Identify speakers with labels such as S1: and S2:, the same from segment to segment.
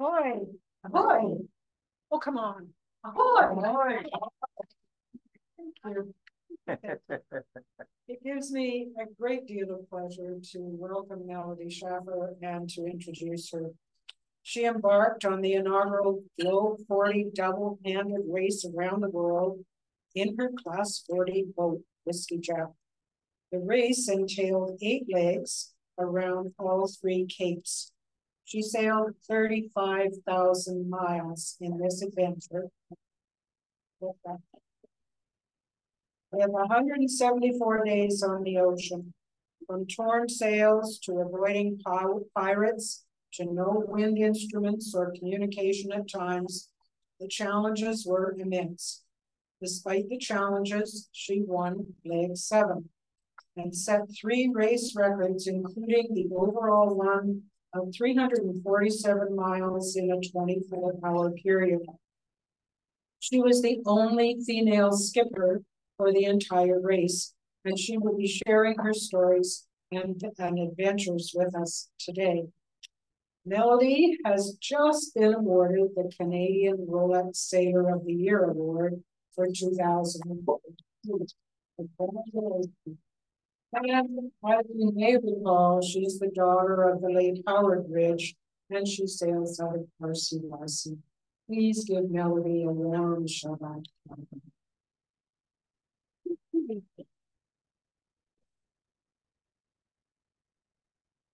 S1: Ahoy! Ahoy! Oh, come on. Ahoy! Ahoy! Thank you. It gives me a great deal of pleasure to welcome Melodie Schaffer and to introduce her. She embarked on the inaugural Globe 40 double-handed race around the world in her Class 40 boat, Whiskey Jack. The race entailed 8 legs around all 3 capes. She sailed 35,000 miles in this adventure. We have 174 days on the ocean, from torn sails to avoiding pirates to no wind instruments or communication at times. The challenges were immense. Despite the challenges, she won leg 7 and set 3 race records, including the overall run of 347 miles in a 24-hour period. She was the only female skipper for the entire race, and she will be sharing her stories and adventures with us today. Melodie has just been awarded the Canadian Rolex Sailor of the Year Award for 2014. And as you may recall, she's the daughter of the late Howard Ridge, and she sails out of RC. Please give Melodie a warm shout-out.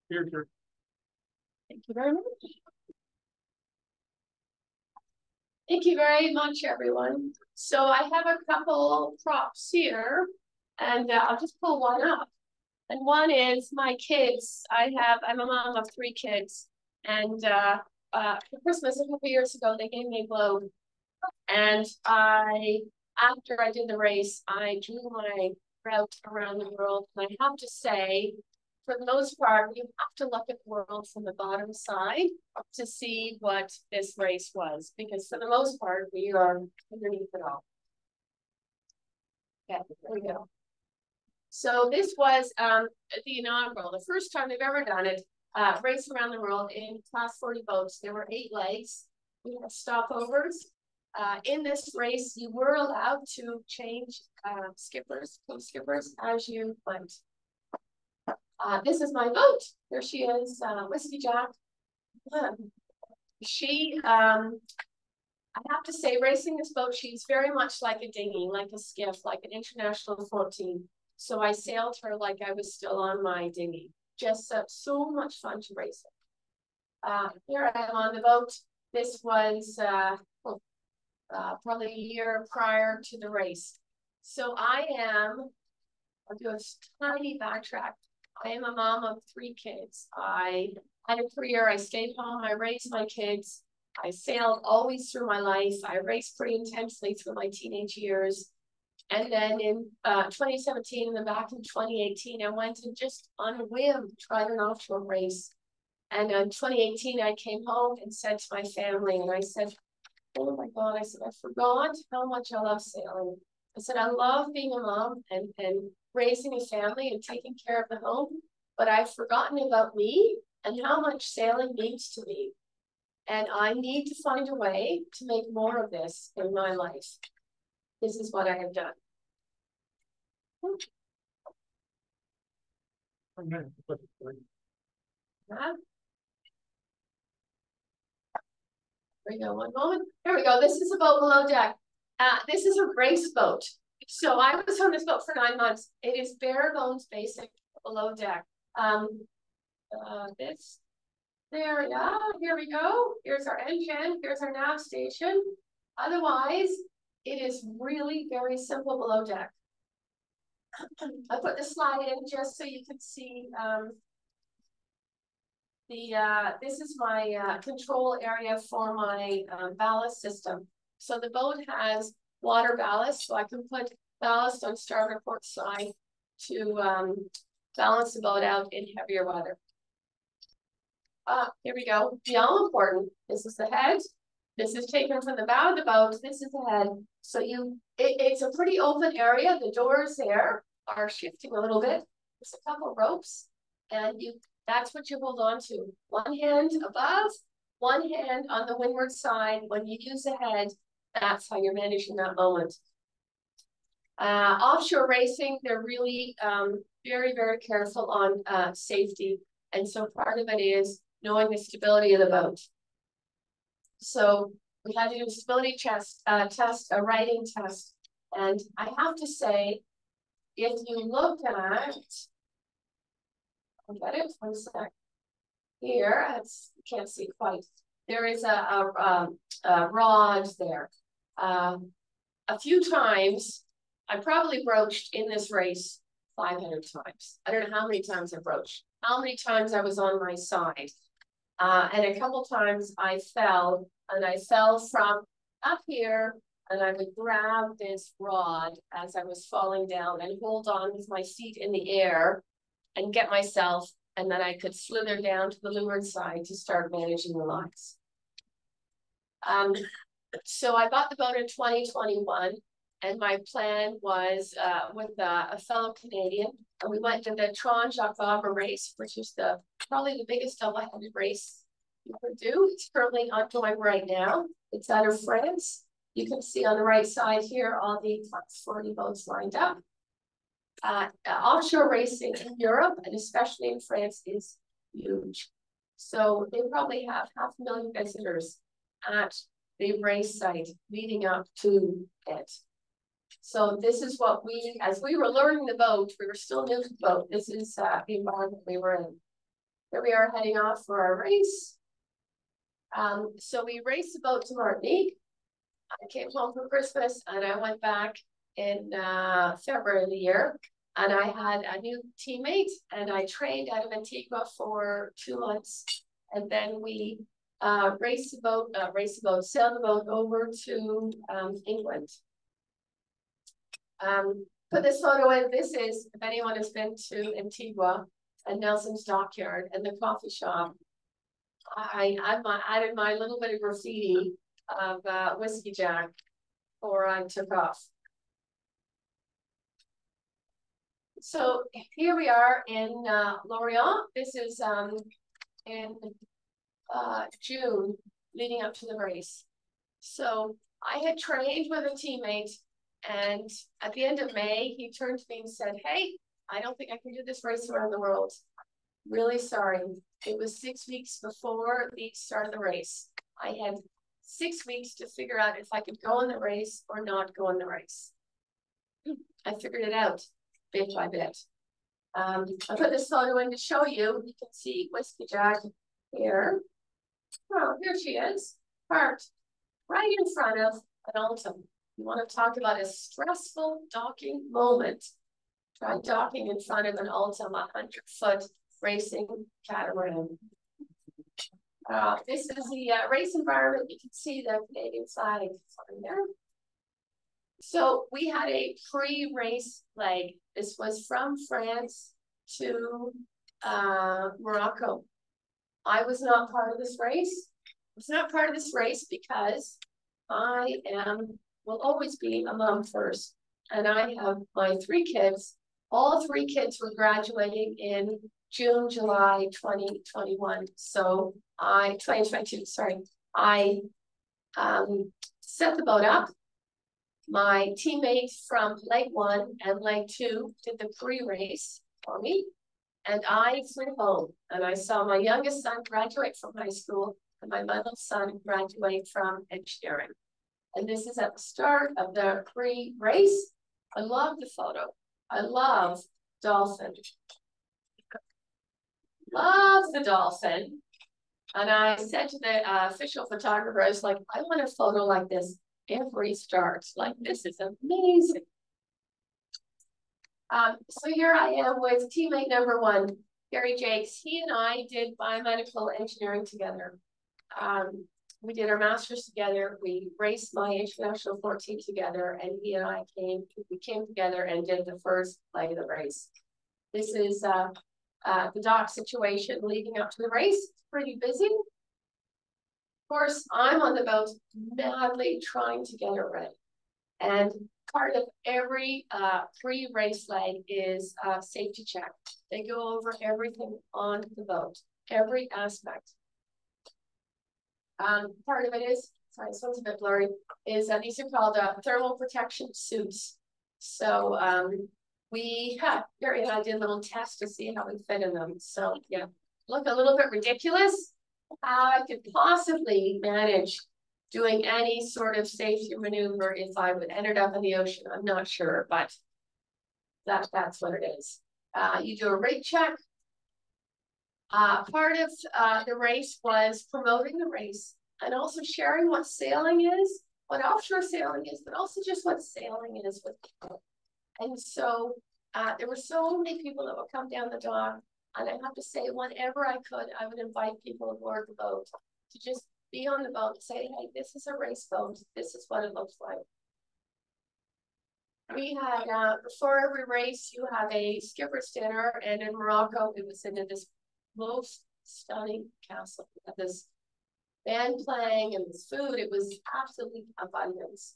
S2: Here.
S3: Thank you very much. Thank you very much, everyone. So I have a couple props here, and I'll just pull one up. And one is my kids. I'm a mom of 3 kids, and for Christmas a couple years ago, they gave me a globe. And after I did the race, I drew my route around the world. And I have to say, for the most part, you have to look at the world from the bottom side to see what this race was, because for the most part, we are underneath it all. Okay, there we go. So this was the inaugural, the first time they've ever done it, race around the world in Class 40 boats. There were 8 legs. We had stopovers. In this race, you were allowed to change co-skippers as you went. This is my boat. There she is, Whiskey Jack. I have to say, racing this boat, she's very much like a dinghy, like a skiff, like an International 14. So I sailed her like I was still on my dinghy. Just so much fun to race it. Here I am on the boat. This was probably a year prior to the race. So I'll do a tiny backtrack. I am a mom of 3 kids. I had a career. I stayed home. I raised my kids. I sailed always through my life. I raced pretty intensely through my teenage years. And then in 2017 and then back in 2018, I went and just on a whim tried an offshore race. And in 2018, I came home and said to my family, and I said, oh my God, I said, I forgot how much I love sailing. I said, I love being a mom and raising a family and taking care of the home, but I've forgotten about me and how much sailing means to me. And I need to find a way to make more of this in my life. This is what I have done. There we go, one moment. Here we go. This is a boat below deck. This is a race boat. So I was on this boat for 9 months. It is bare bones basic below deck. Here we go. Here's our engine. Here's our nav station. Otherwise, it is really very simple below deck. I put the slide in just so you can see this is my control area for my ballast system. So the boat has water ballast, so I can put ballast on starboard port side to balance the boat out in heavier weather. Here we go. Beyond important, this is the head. This is taken from the bow of the boat. This is the head. So it's a pretty open area. The doors there are shifting a little bit. There's a couple ropes, and that's what you hold on to. One hand above, one hand on the windward side. When you use the head, that's how you're managing that moment. Offshore racing, they're really very, very careful on safety. And so part of it is knowing the stability of the boat. So we had to do a stability test, a writing test. And I have to say, if you look at, I'll get it, 1 sec. Here, you can't see quite. There is a rod there. A few times, I probably broached in this race 500 times. I don't know how many times I broached, how many times I was on my side. And a couple times I fell, and I fell from up here, and I would grab this rod as I was falling down and hold on with my feet in the air and get myself, and then I could slither down to the leeward side to start managing the lines. So I bought the boat in 2021, and my plan was with a fellow Canadian, and we went to the Tron Jacques Vabre race, which is probably the biggest double-headed race you could do. It's currently ongoing right now. It's out of France. You can see on the right side here all the Class 40 boats lined up. Offshore racing in Europe, and especially in France, is huge. So they probably have 500,000 visitors at the race site leading up to it. So this is what as we were learning the boat, we were still new to the boat. This is the environment we were in. Here we are heading off for our race. So we raced the boat to Martinique. I came home for Christmas, and I went back in February of the year, and I had a new teammate, and I trained out of Antigua for 2 months, and then we sailed the boat over to England. Put this photo in. This is, if anyone has been to Antigua and Nelson's Dockyard and the coffee shop, I added my little bit of graffiti of Whiskey Jack before I took off. So here we are in Lorient. This is in June, leading up to the race. So I had trained with a teammate, and at the end of May, he turned to me and said, "Hey, I don't think I can do this race around the world. Really sorry." It was 6 weeks before the start of the race. I had 6 weeks to figure out if I could go in the race or not go in the race. I figured it out bit by bit. I put this photo in to show you. You can see Whiskey Jack here. Oh, here she is, parked right in front of an Altum. You want to talk about a stressful docking moment. Try docking in front of an Altum 100-foot racing catamaran. This is the race environment. You can see the Canadian flag on there. So we had a pre-race leg. This was from France to Morocco. I was not part of this race. I was not part of this race because I will always be a mom first. And I have my 3 kids. All 3 kids were graduating in June, July 2021. So 2022, sorry. I set the boat up. My teammates from leg 1 and leg 2 did the pre-race for me. And I flew home, and I saw my youngest son graduate from high school and my middle son graduate from engineering. And this is at the start of the pre-race. I love the photo. I love dolphin. Love the dolphin. And I said to the official photographer, I was like, I want a photo like this every start. Like, this is amazing. So here I am with teammate number 1, Gary Jakes. He and I did biomedical engineering together. We did our masters together. We raced my international 14 together, and he and I came together and did the first leg of the race. This is the dock situation leading up to the race. It's pretty busy. Of course, I'm on the boat madly trying to get it ready. And part of every pre-race leg is a safety check. They go over everything on the boat, every aspect. Part of it is, sorry, this one's a bit blurry, is that these are called thermal protection suits. So Gary and I did a little test to see how we fit in them. So yeah, look a little bit ridiculous. How I could possibly manage doing any sort of safety maneuver if I would ended up in the ocean, I'm not sure, but that's what it is. You do a rate check. Part of the race was promoting the race and also sharing what sailing is, what offshore sailing is, but also just what sailing is with people. And so there were so many people that would come down the dock, and I have to say, whenever I could, I would invite people aboard the boat to just be on the boat and say, hey, this is a race boat. This is what it looks like. We had, before every race, you have a skipper's dinner, and in Morocco, it was in this most stunning castle. We had this band playing and this food. It was absolutely abundance.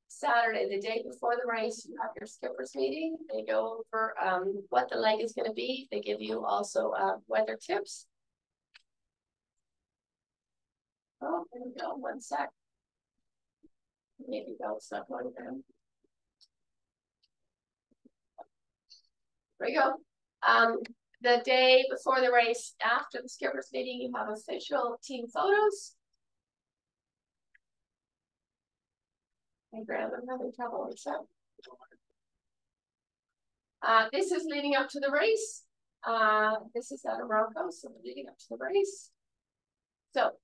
S3: Saturday, the day before the race, you have your skipper's meeting. They go over what the leg is going to be. They give you also weather tips. Oh, there we go. 1 sec. Maybe go. It's not going down. There we go. The day before the race, after the skipper's meeting, you have official team photos. Hey, Graham, I'm having trouble with that. This is leading up to the race. This is out of Morocco, so we're leading up to the race. So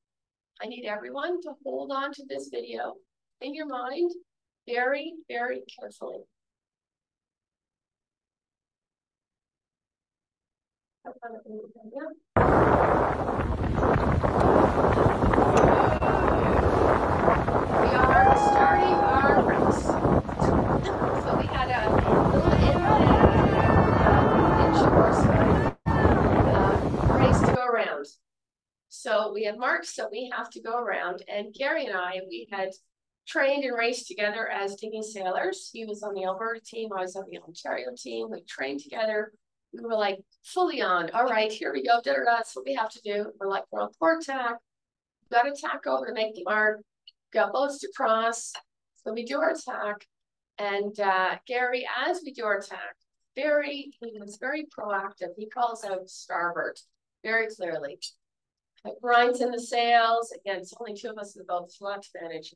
S3: I need everyone to hold on to this video in your mind very, very carefully. We are starting our race. So we had a little race to go around. So we have marks that we have to go around, and Gary and I, we had trained and raced together as dinghy sailors. He was on the Alberta team, I was on the Ontario team. We trained together. We were like fully on. All right, here we go. That's what we have to do. We're like, we're on port tack. We've got to tack over to make the mark. We've got boats to cross. So we do our tack. And Gary, as we do our tack, he was very proactive. He calls out starboard very clearly. Grinds in the sails. Again, it's only 2 of us in the boat. It's a lot to manage.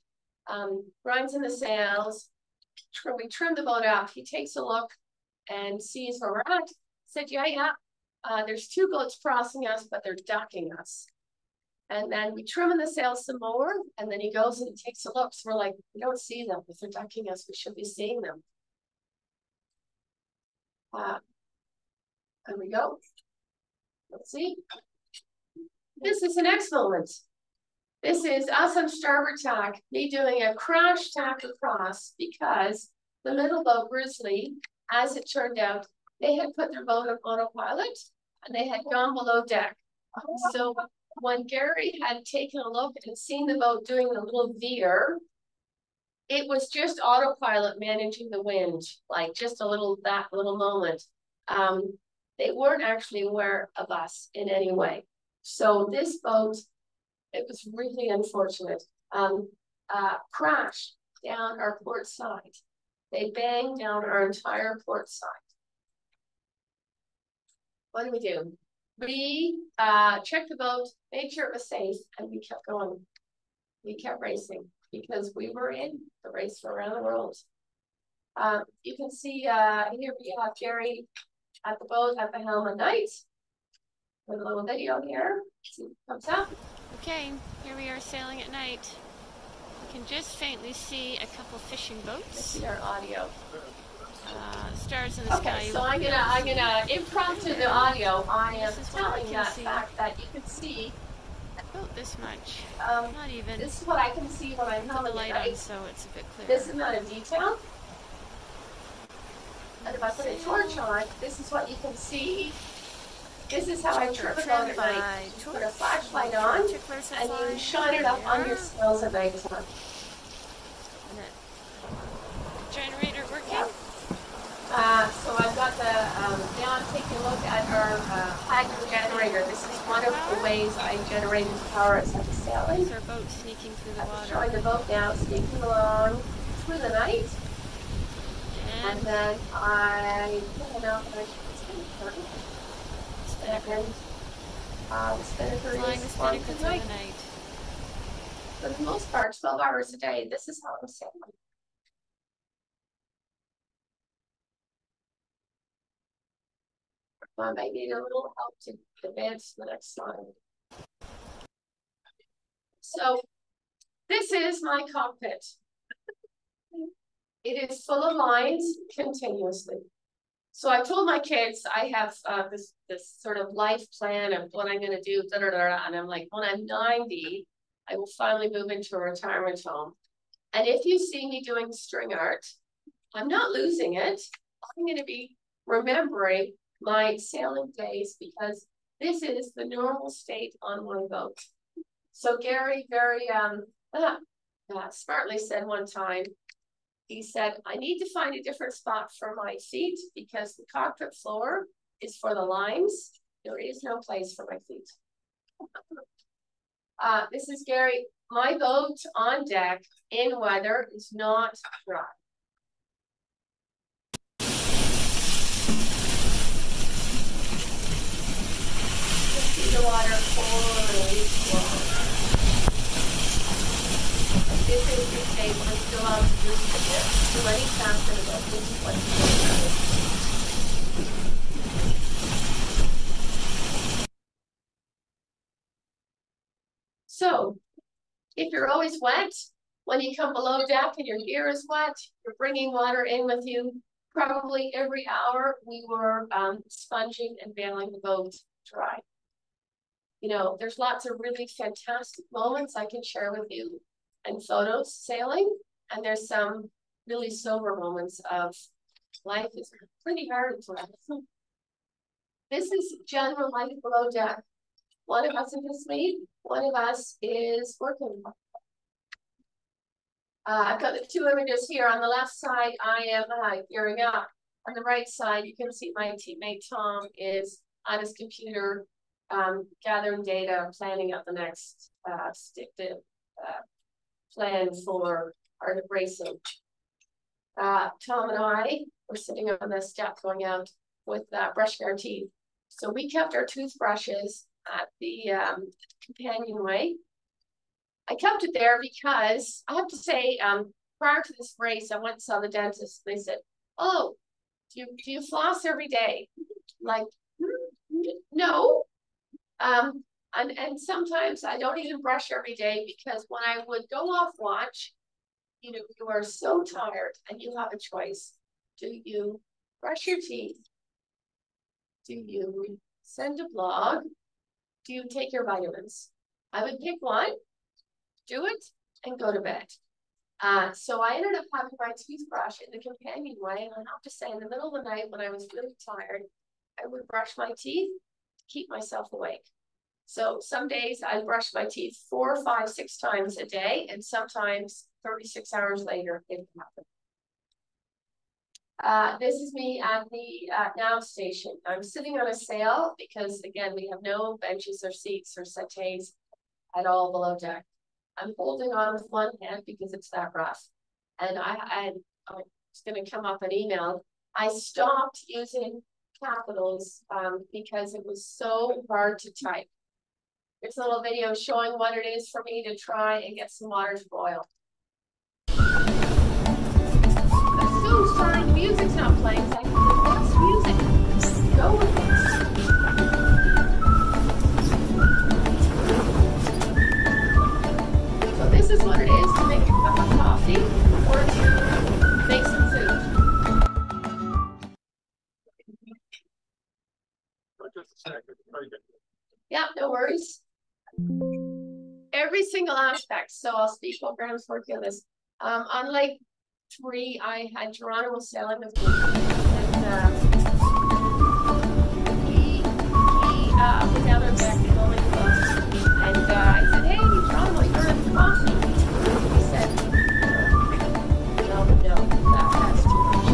S3: Grinds in the sails. We trim the boat up. He takes a look and sees where we're at. Said, yeah, there's 2 boats crossing us, but they're ducking us. And then we trim in the sails some more, and then he goes and he takes a look. So we're like, we don't see them. If they're ducking us, we should be seeing them. And we go. Let's see. This is the next moment. This is us on starboard tack, me doing a crash tack across because the middle boat, Grizzly, as it turned out, they had put their boat on autopilot and they had gone below deck. So when Gary had taken a look and seen the boat doing a little veer, it was just autopilot managing the wind, like just that little moment. They weren't actually aware of us in any way. So this boat, it was really unfortunate, crashed down our port side. They banged down our entire port side. What do? We checked the boat, made sure it was safe, and we kept going. We kept racing because we were in the race for around the world. You can see here we have Gary at the boat at the helm at night. With a little video here. See what comes up.
S4: Okay, here we are sailing at night. You can just faintly see a couple fishing boats.
S3: Let's see our audio.
S4: Stars in the sky.
S3: So I'm gonna impromptu the audio. I am telling that fact that you can see
S4: about this much. Not even.
S3: This is what I can see when I'm
S4: put the light on, so it's a bit clearer.
S3: This is not a detail. And if I put a torch on, this is what you can see. This is how I trim it on at night. You put a flashlight on and you shine it up on your sails at night time.
S4: Generator working?
S3: Yeah. So I've got the, now I'm taking a look at our hydro generator. generator. This is one of the ways I generated power as I was sailing.
S4: There's our boat sneaking through the
S3: I'm
S4: water.
S3: showing the boat now, sneaking along through the night. And then I pull out and I spin the spinnaker
S4: Flying the
S3: is
S4: spinnaker
S3: on
S4: through
S3: tonight.
S4: the night.
S3: For the most part, 12 hours a day, this is how I'm sailing. I might need a little help to advance to the next slide. So this is my cockpit. It is full of lines continuously. So I told my kids I have this sort of life plan of what I'm going to do, and I'm like, when I'm 90, I will finally move into a retirement home. And if you see me doing string art, I'm not losing it. I'm going to be remembering my sailing days because this is the normal state on my boat. So Gary very smartly said one time, he said, I need to find a different spot for my feet because the cockpit floor is for the lines. There is no place for my feet. This is Gary. My boat on deck in weather is not dry. The water pouring slow. This is the state when it's still out to do it. So any faster than about 50. So if you're always wet, when you come below deck and your gear is wet, you're bringing water in with you. Probably every hour we were sponging and bailing the boat dry. You know, there's lots of really fantastic moments I can share with you and photos sailing. And there's some really sober moments of life is pretty hard to live. This is general life below deck. One of us is asleep, one of us is working. I've got the two images here. On the left side, I am gearing up. On the right side, you can see my teammate Tom is on his computer gathering data, planning out the next plan for our racing. Tom and I were sitting on the step going out with brushing our teeth. So we kept our toothbrushes at the companionway. I kept it there because I have to say, prior to this race, I went and saw the dentist. They said, "Oh, do you floss every day?" Like, no. And sometimes I don't even brush every day because when I would go off watch, you know, you are so tired and you have a choice. Do you brush your teeth? Do you send a blog? Do you take your vitamins? I would pick one, do it, and go to bed. So I ended up having my toothbrush in the companionway, and I have to say, in the middle of the night when I was really tired, I would brush my teeth to keep myself awake. So some days I brush my teeth 4, 5, 6 times a day, and sometimes 36 hours later it happened. This is me at the nav station. I'm sitting on a sail because, again, we have no benches or seats or settees at all below deck. I'm holding on with one hand because it's that rough. And it's going to come up an email. I stopped using capitals because it was so hard to type. Here's a little video showing what it is for me to try and get some water to boil. I'm so sorry the music's not playing, so I can put this music. Go with it. So this is what it is to make a cup of coffee or to make some food.
S2: Just a second.
S3: Yeah, no worries. Every single aspect. So I'll speak while Graham's working on this. On Lake 3, I had Geronimo sailing with me, and he was out on deck and only close. And I said, "Hey, Geronimo, you're in the coffee." He said, "No, that's too much.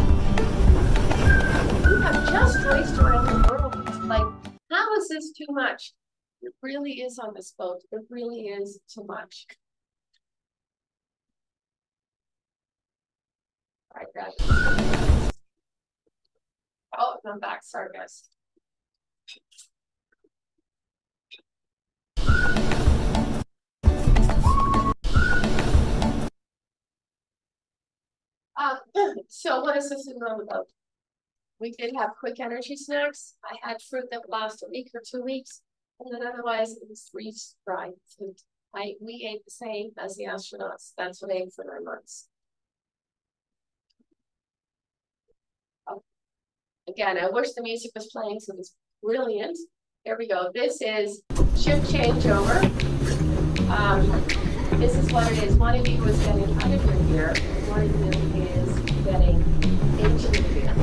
S3: You have just raced around the world. Like, how is this too too much. It really is on this boat. It really is too much. All right, guys. Oh, I'm back. Sorry, guys. So what is this all about? We did have quick energy snacks. I had fruit that would last a week or 2 weeks, and then otherwise it was freeze-dried food. We ate the same as the astronauts. That's what I ate for 9 months. Oh. Again, I wish the music was playing, so it's brilliant. Here we go. This is shift changeover. This is what it is. One of you is getting out of your gear, one of you is getting into the gear.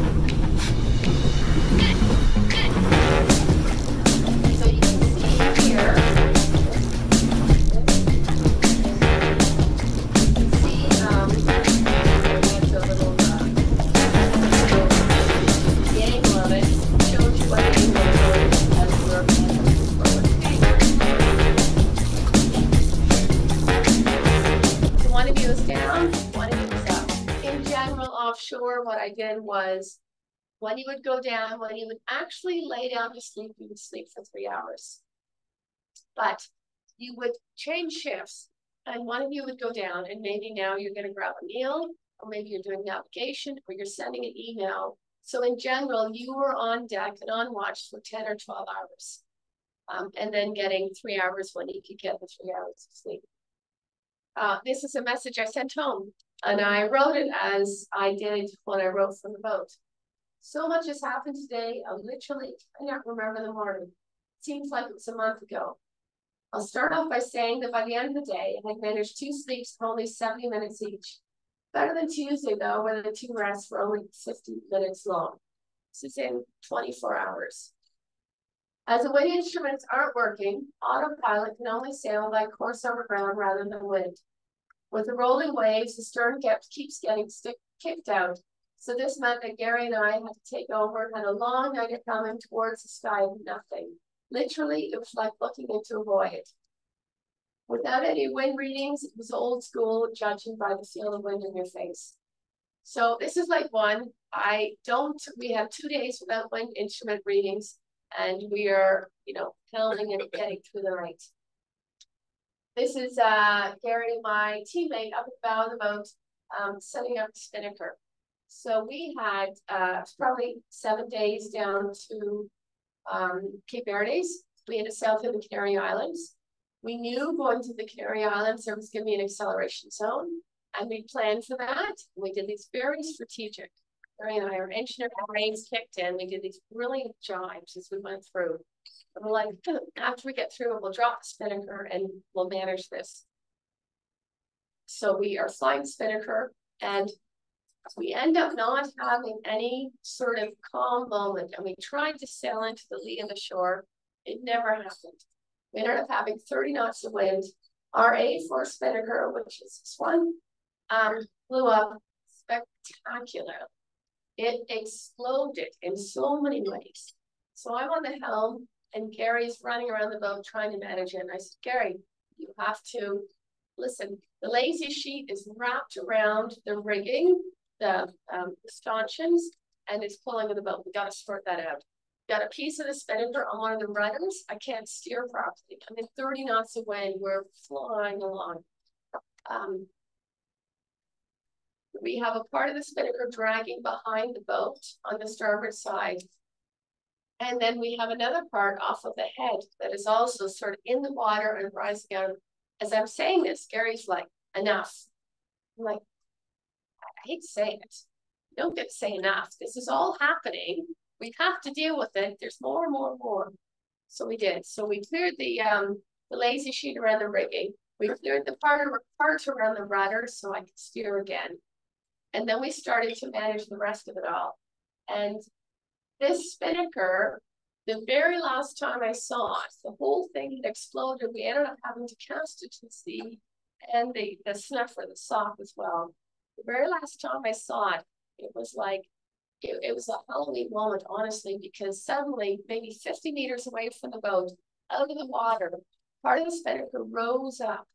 S3: So you can see here, you can see the little the angle of it shows you what angle it is as we're forward. So one of you is down, one of you is up. In general, offshore, what I did was when you would go down, when you would actually lay down to sleep, you would sleep for 3 hours. But you would change shifts, and one of you would go down, and maybe now you're going to grab a meal, or maybe you're doing navigation, or you're sending an email. So in general, you were on deck and on watch for 10 or 12 hours, and then getting 3 hours when you could get the 3 hours of sleep. This is a message I sent home, and I wrote it as I did when I wrote from the boat. So much has happened today. I literally cannot remember the morning. It seems like it was a month ago. I'll start off by saying that by the end of the day, I managed 2 sleeps of only 70 minutes each. Better than Tuesday, though, where the 2 rests were only 50 minutes long. This is in 24 hours. As the wind instruments aren't working, autopilot can only sail by course over ground rather than wind. With the rolling waves, the stern keeps getting kicked out. So this meant that Gary and I had to take over and had a long night of coming towards the sky of nothing. Literally, it was like looking into a void. Without any wind readings, it was old school, judging by the feel of wind in your face. So this is like one. We have 2 days without wind instrument readings, and we are, helming and getting through the night. This is Gary, my teammate, up at the bow of the boat, setting up the spinnaker. So we had probably 7 days down to Cape Verdes. We had to sail through the Canary Islands. We knew going to the Canary Islands there was going to be an acceleration zone, and we planned for that. We did these very strategic. Gary and I, our engineer brains kicked in. We did these brilliant jibes as we went through. And we're like, after we get through it, we'll drop the spinnaker and we'll manage this. So we are flying spinnaker, and we end up not having any sort of calm moment, and we tried to sail into the lee of the shore. It never happened. We ended up having 30 knots of wind. Our A4 spinnaker, which is this one, blew up spectacularly. It exploded in so many ways. So I'm on the helm, and Gary's running around the boat trying to manage it. And I said, Gary, you have to listen. The lazy sheet is wrapped around the rigging, the stanchions, and it's pulling in the boat. We got to sort that out. Got a piece of the spinnaker on one of the rudders. I can't steer properly. I'm in 30 knots of wind. We're flying along. We have a part of the spinnaker dragging behind the boat on the starboard side. And then we have another part off of the head that is also sort of in the water and rising out. As I'm saying this, Gary's like, enough. I'm like, I hate to say it. You don't get to say enough. This is all happening. We have to deal with it. There's more. So we did. So we cleared the lazy sheet around the rigging. We cleared the part around the rudder so I could steer again. And then we started to manage the rest of it all. And this spinnaker, the very last time I saw it, the whole thing had exploded. We ended up having to cast it to the sea, and the snuffer, the sock as well. The very last time I saw it, it was like it was a Halloween moment, honestly, because suddenly, maybe 50 meters away from the boat, out of the water, part of the spinnaker rose up.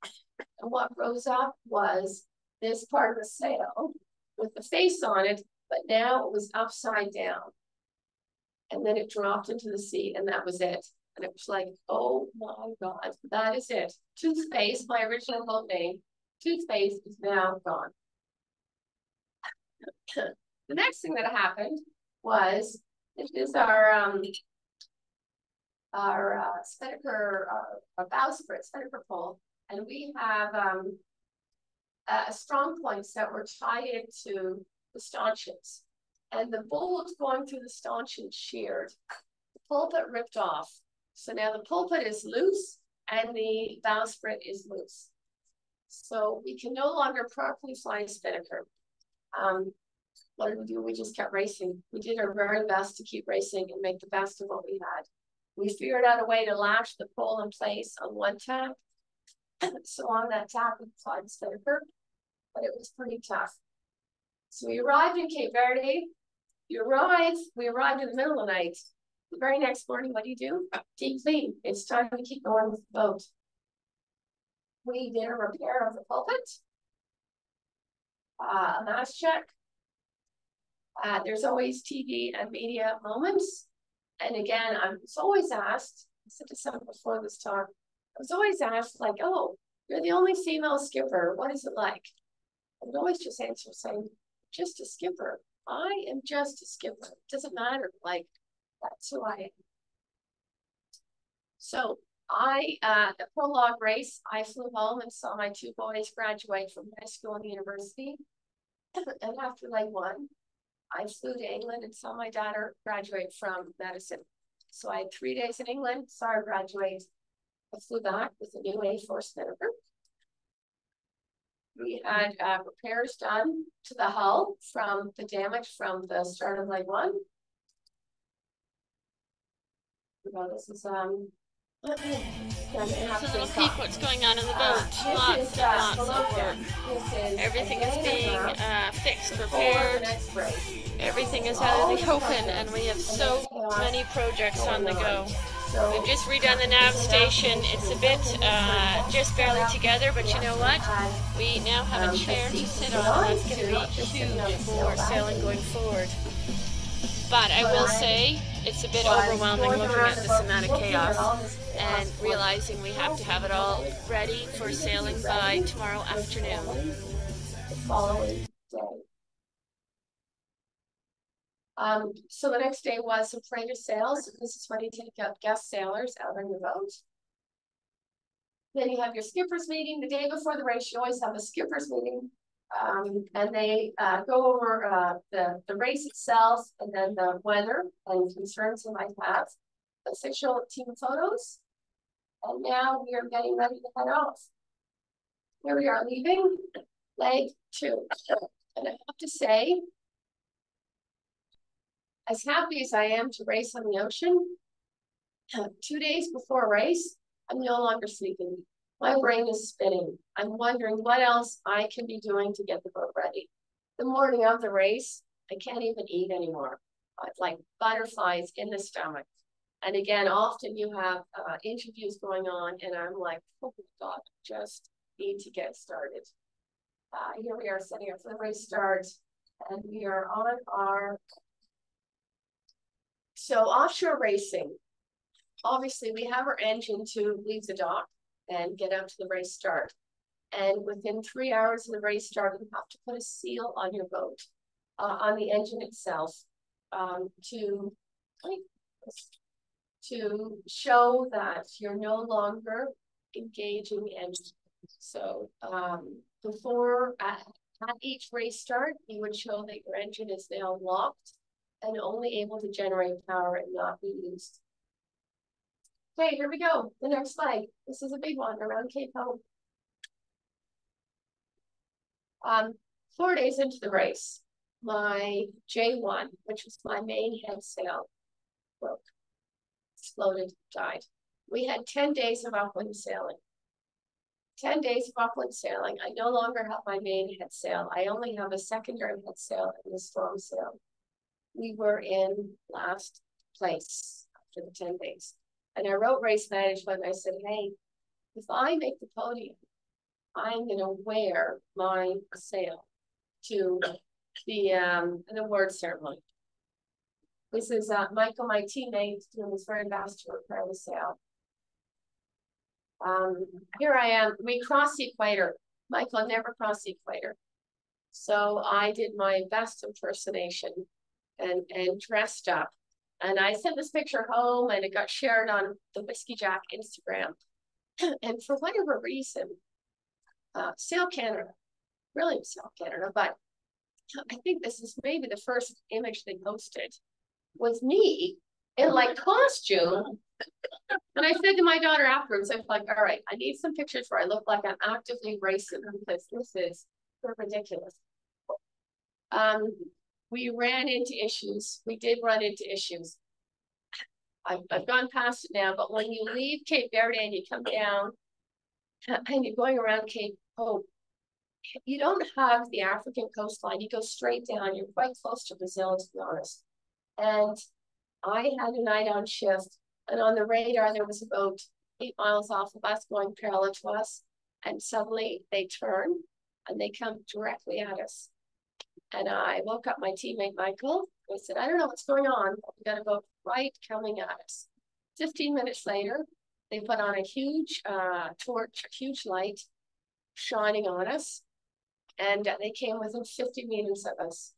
S3: And what rose up was this part of the sail with the face on it, but now it was upside down. And then it dropped into the sea, and that was it. And it was like, oh my God, that is it. Toothpaste, my original boat name, Toothpaste is now gone. The next thing that happened was, this is our spinnaker, our bowsprit spinnaker pole, and we have strong points that were tied into the stanchions, and the bolt going through the stanchion sheared. The pulpit ripped off, so now the pulpit is loose and the bowsprit is loose. So we can no longer properly fly a spinnaker. What did we do? We just kept racing. We did our very best to keep racing and make the best of what we had. We figured out a way to latch the pole in place on one tack. So on that tack, we fly the spinnaker, but it was pretty tough. So we arrived in Cape Verde. We arrived in the middle of the night. The very next morning, what do? Deep clean. It's time to keep going with the boat. We did a repair of the pulpit, a mast check. There's always TV and media moments. And again, I was always asked, I said to someone before this talk, I was always asked, like, oh, you're the only female skipper. What is it like? I would always just answer saying, just a skipper. I am just a skipper. It doesn't matter. Like, that's who I am. So the prologue race, I flew home and saw my two boys graduate from high school and university. And after leg one, I flew to England and saw my daughter graduate from medicine. So I had 3 days in England, saw her graduate. I flew back with a new A4 spinnaker. We had repairs done to the hull from the damage from the start of leg one. This is
S4: There's a little peek what's going on in the boat. Lots and lots of work. Everything is being fixed, repaired. Everything is out in the open, and we have so many projects on the go. We've just redone the nav station. It's a bit just barely together, but you know what? We now have a chair to sit on. That's going to be huge for sailing going forward. But I will say, it's a bit overwhelming looking at this amount of chaos and realizing we have to have it all ready for sailing by tomorrow afternoon.
S3: So the next day was some freighter sails. This is when you take out guest sailors out on your boat. Then you have your skipper's meeting. The day before the race, you always have a skipper's meeting. And they go over the race itself, and then the weather and concerns you might have, official team photos. And now we are getting ready to head off. Here we are leaving leg 2. And I have to say, as happy as I am to race on the ocean, 2 days before a race, I'm no longer sleeping. My brain is spinning. I'm wondering what else I can be doing to get the boat ready. The morning of the race, I can't even eat anymore. It's like butterflies in the stomach. And again, often you have interviews going on, and I'm like, oh my God, just need to get started. Here we are setting up for the race start, and we are on our... So offshore racing, obviously we have our engine to leave the dock and get out to the race start. And within 3 hours of the race start, you have to put a seal on your boat, on the engine itself, to show that you're no longer engaging the engine. So before, at each race start, you would show that your engine is now locked and only able to generate power and not be used. Okay, here we go. The next leg. This is a big one around Cape Hope. 4 days into the race, my J1, which was my main head sail, broke, exploded, died. We had 10 days of upwind sailing. 10 days of upwind sailing. I no longer have my main head sail. I only have a secondary head sail and a storm sail. we were in last place after the 10 days. And I wrote race management. And I said, hey, if I make the podium, I'm going to wear my sail to the award ceremony. This is Michael, my teammate, doing his very best to repair the sail. Here I am. We crossed the equator. Michael never crossed the equator. So I did my best impersonation and dressed up. And I sent this picture home and it got shared on the Whiskey Jack Instagram. And for whatever reason, Sail Canada, brilliant Sail Canada, but I think this is maybe the first image they posted, was me in like costume. And I said to my daughter afterwards, I was like, all right, I need some pictures where I look like I'm actively racing because this is ridiculous. We ran into issues. We did run into issues. I've gone past it now, but when you leave Cape Verde and you come down and you're going around Cape Hope, you don't have the African coastline. You go straight down. You're quite close to Brazil, to be honest. And I had a night on shift, and on the radar, there was a boat 8 miles off of us going parallel to us. And suddenly they turn and they come directly at us. And I woke up my teammate, Michael. I said, I don't know what's going on. We got a boat right coming at us. 15 minutes later, they put on a huge torch, a huge light shining on us. And they came within 50 meters of us.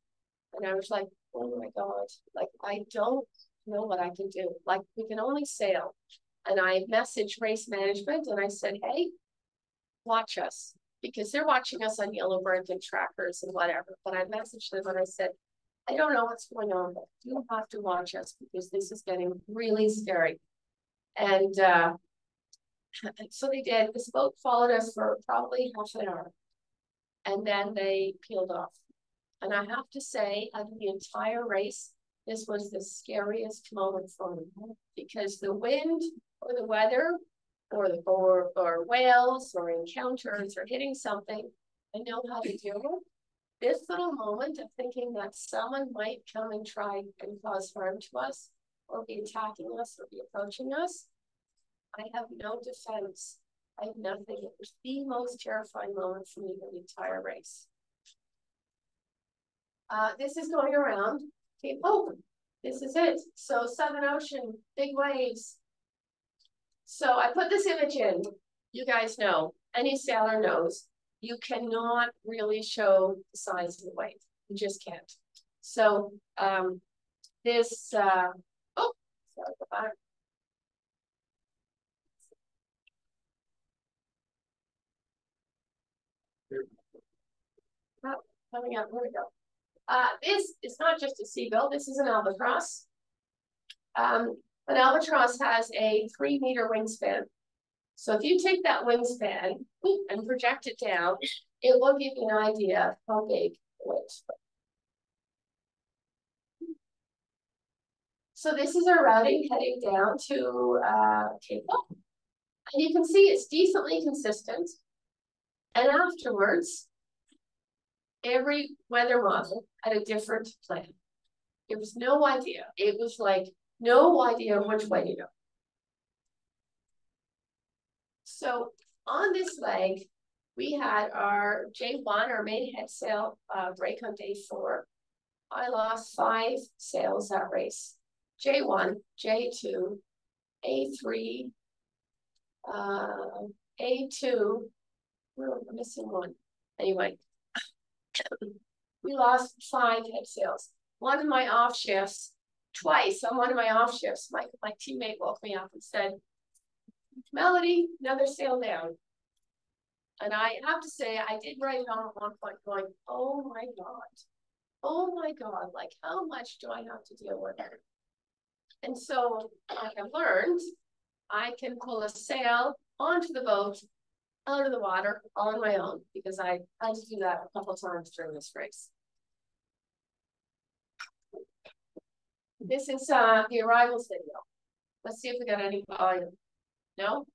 S3: And I was like, oh my God, like, I don't know what I can do. Like, we can only sail. And I messaged race management and I said, hey, watch us. Because they're watching us on Yellowbird and trackers and whatever. But I messaged them and I said, I don't know what's going on, but you have to watch us because this is getting really scary. And so they did. This boat followed us for probably half an hour. And then they peeled off. And I have to say, out of the entire race, this was the scariest moment for me. Because the wind or the weather or whales or encounters or hitting something, I know how to deal with. This little moment of thinking that someone might come and try and cause harm to us or be attacking us or be approaching us, I have no defense. I have nothing. It was the most terrifying moment for me in the entire race. This is going around Cape Hope. This is it. So Southern Ocean, big waves. So I put this image in. You guys know, any sailor knows, you cannot really show the size of the wave. You just can't. So this, sorry about it. Oh, coming up, here we go. This is not just a seagull, this is an albatross. An albatross has a 3-meter wingspan. So if you take that wingspan and project it down, it will give you an idea of how big the waves are. So this is our routing heading down to Cape Hope. And you can see it's decently consistent. And afterwards, every weather model had a different plan. There was no idea. It was like, no idea which way to go. So on this leg, we had our J1, our main head sail break on day 4. I lost 5 sails that race. J1, J2, A3, A2, we're missing one. Anyway, we lost 5 head sails. One of my off shifts, twice on one of my off shifts, my teammate woke me up and said, Melodie, another sail down. And I have to say, I did write home at one point going, oh my God, like how much do I have to deal with? And so I have learned I can pull a sail onto the boat, out of the water, all on my own, because I had to do that a couple times during this race. This is the arrivals video. Let's see if we got any volume. No?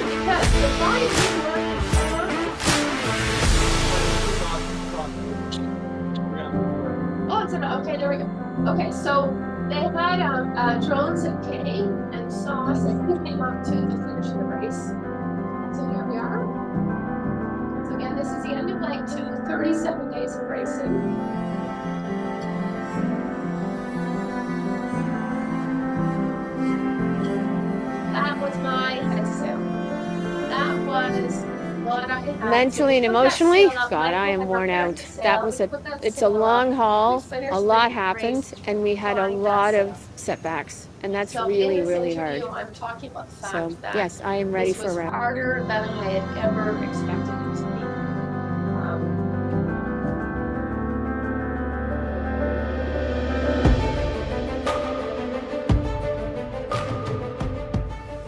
S3: Because the volume is Okay, so they had drones at K and saw us as we came up to the finish of the race. So here we are. So again, this is the end of leg 2, 37 days of racing. That was my head sail. That was what I had.
S4: Mentally and emotionally, God, I am worn out. That was it's a long haul. A lot happened, and we had a lot of setbacks, and that's really, really hard.
S3: I'm talking about the fact
S4: So
S3: that
S4: yes, I am ready for a wrap.
S3: Harder than I had ever expected it to be.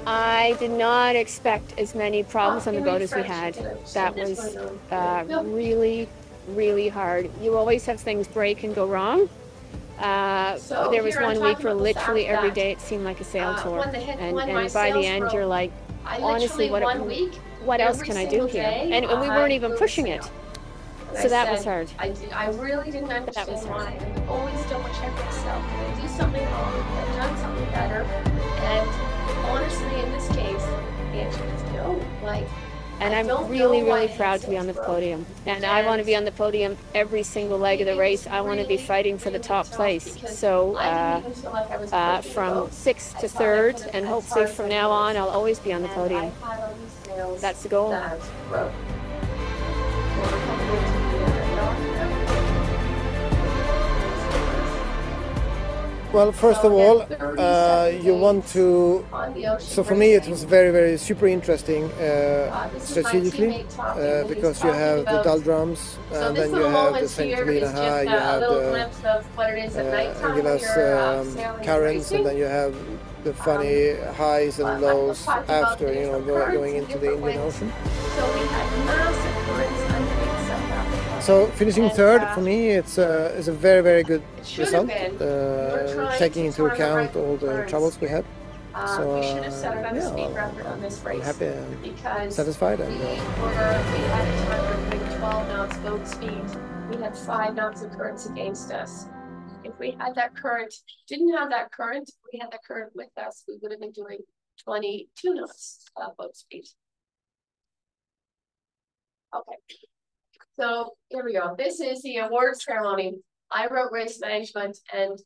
S4: I did not expect as many problems on the boat as we had. That was really, really hard. You always have things break and go wrong. There was one week where literally every day it seemed like a sail tour, and by the end you're like, honestly, what else can I do here? And we weren't even pushing it. So that was hard.
S3: I really didn't understand why. I would always double check myself. Did I do something wrong? Have I done something better? And honestly, in this case, the answer is no.
S4: And I'm really, really proud to be on the podium. And I want to be on the podium every single leg of the race. I want to be fighting for the top place. So from 6th to 3rd, and hopefully from now on, I'll always be on the podium. That's the goal.
S5: Well, first of all, you want to, so for me it was very, very super interesting strategically because you have the doldrums and then you have the St. Helena High, you have the Angelas currents, and then you have the funny highs and lows after, you know, going into the Indian Ocean. So finishing 3rd for me, it's a very, very good result, taking into account all the troubles we had. So yeah, I'm happy and satisfied. And
S3: we had a 12 knots boat speed. We had 5 knots of currents against us. If we had that current, didn't have that current, we had that current with us, we would have been doing 22 knots boat speed. Okay. So here we go. This is the award ceremony. I wrote race management, and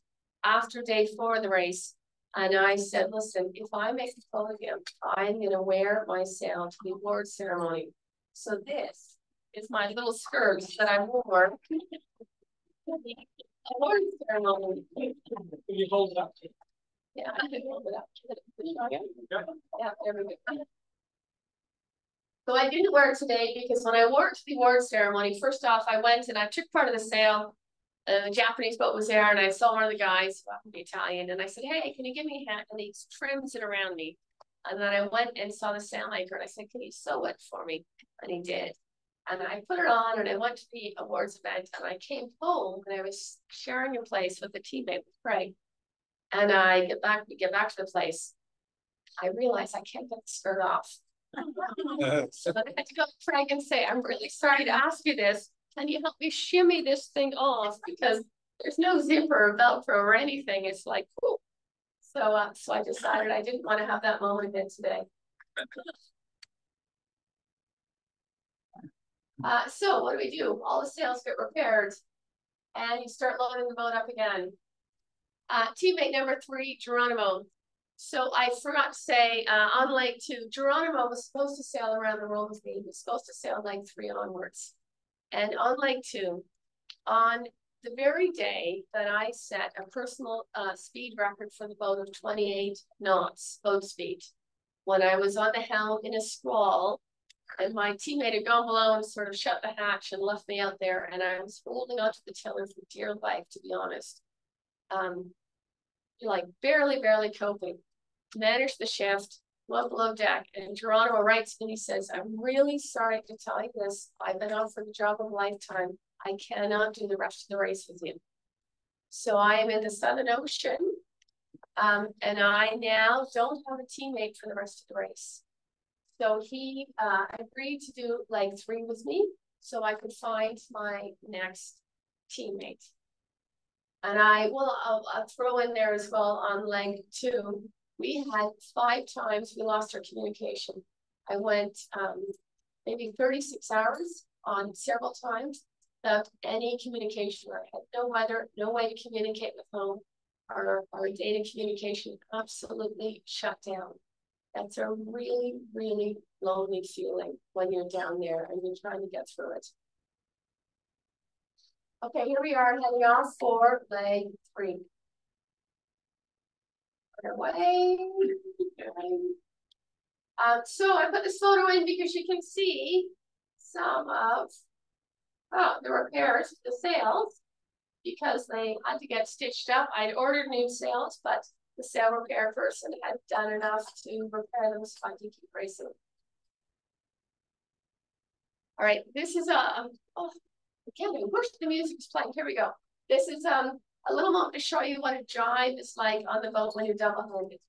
S3: after day 4 of the race, and I said, listen, if I make the podium, I'm going to wear my sail to the award ceremony. So this is my little skirt that I wore. Award ceremony.
S2: Can you hold it up?
S3: Yeah, I can hold it up. Yeah, there we go. So I didn't wear it today because when I wore it to the award ceremony, first off, I went and I took part of the sail. The Japanese boat was there, and I saw one of the guys, the Italian, and I said, hey, can you give me a hat? And he trims it around me. And then I went and saw the sail anchor, and I said, can you sew it for me? And he did. And I put it on, and I went to the awards event, and I came home, and I was sharing a place with a teammate with Craig. And I get back to the place. I realized I can't get the skirt off. So I had to go to Craig and say, I'm really sorry to ask you this. Can you help me shimmy this thing off? Because there's no zipper or Velcro or anything. It's like, cool. So I decided I didn't want to have that moment again today. So what do? All the sails get repaired, and you start loading the boat up again. Teammate number 3, Geronimo. So I forgot to say, on leg 2, Geronimo was supposed to sail around the world with me. He was supposed to sail leg 3 onwards. And on leg 2, on the very day that I set a personal speed record for the boat of 28 knots boat speed, when I was on the helm in a squall, and my teammate had gone below and sort of shut the hatch and left me out there, and I was holding onto the tiller for dear life, to be honest. Like barely coping. Managed the shift, went below deck, and Geronimo writes and he says, I'm really sorry to tell you this. I've been offered the job of a lifetime. I cannot do the rest of the race with you. So I am in the Southern Ocean, and I now don't have a teammate for the rest of the race. So he agreed to do leg 3 with me so I could find my next teammate. And I'll throw in there as well on leg 2. We had 5 times we lost our communication. I went maybe 36 hours on several times without any communication. I had no weather, no way to communicate with home. Our data communication absolutely shut down. That's a really, really lonely feeling when you're down there and you're trying to get through it. Okay, here we are heading off for leg 3. Away. So I put this photo in because you can see some of the repairs, the sails, because they had to get stitched up. I'd ordered new sails, but the sail repair person had done enough to repair them, so I can keep racing. All right, this is again, I wish the music's playing. Here we go. This is a little moment to show you what a jibe is like on the boat when you're double-handed.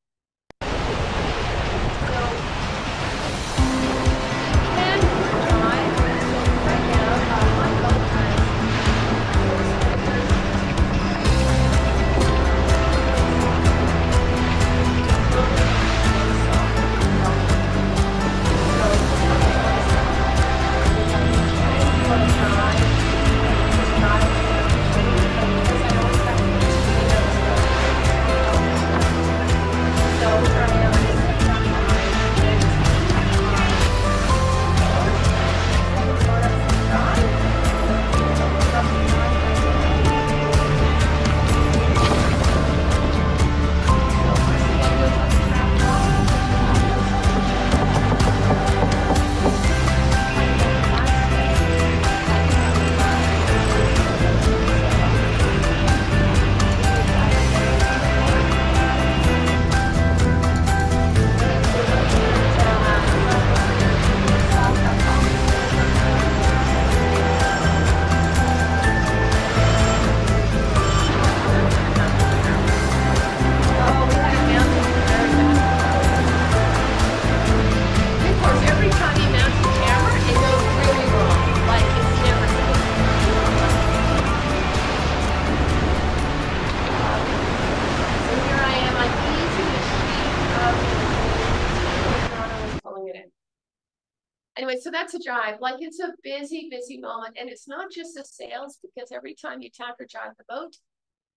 S3: Anyway, so that's a jibe. Like, it's a busy, busy moment. And it's not just the sails, because every time you tack or jibe the boat,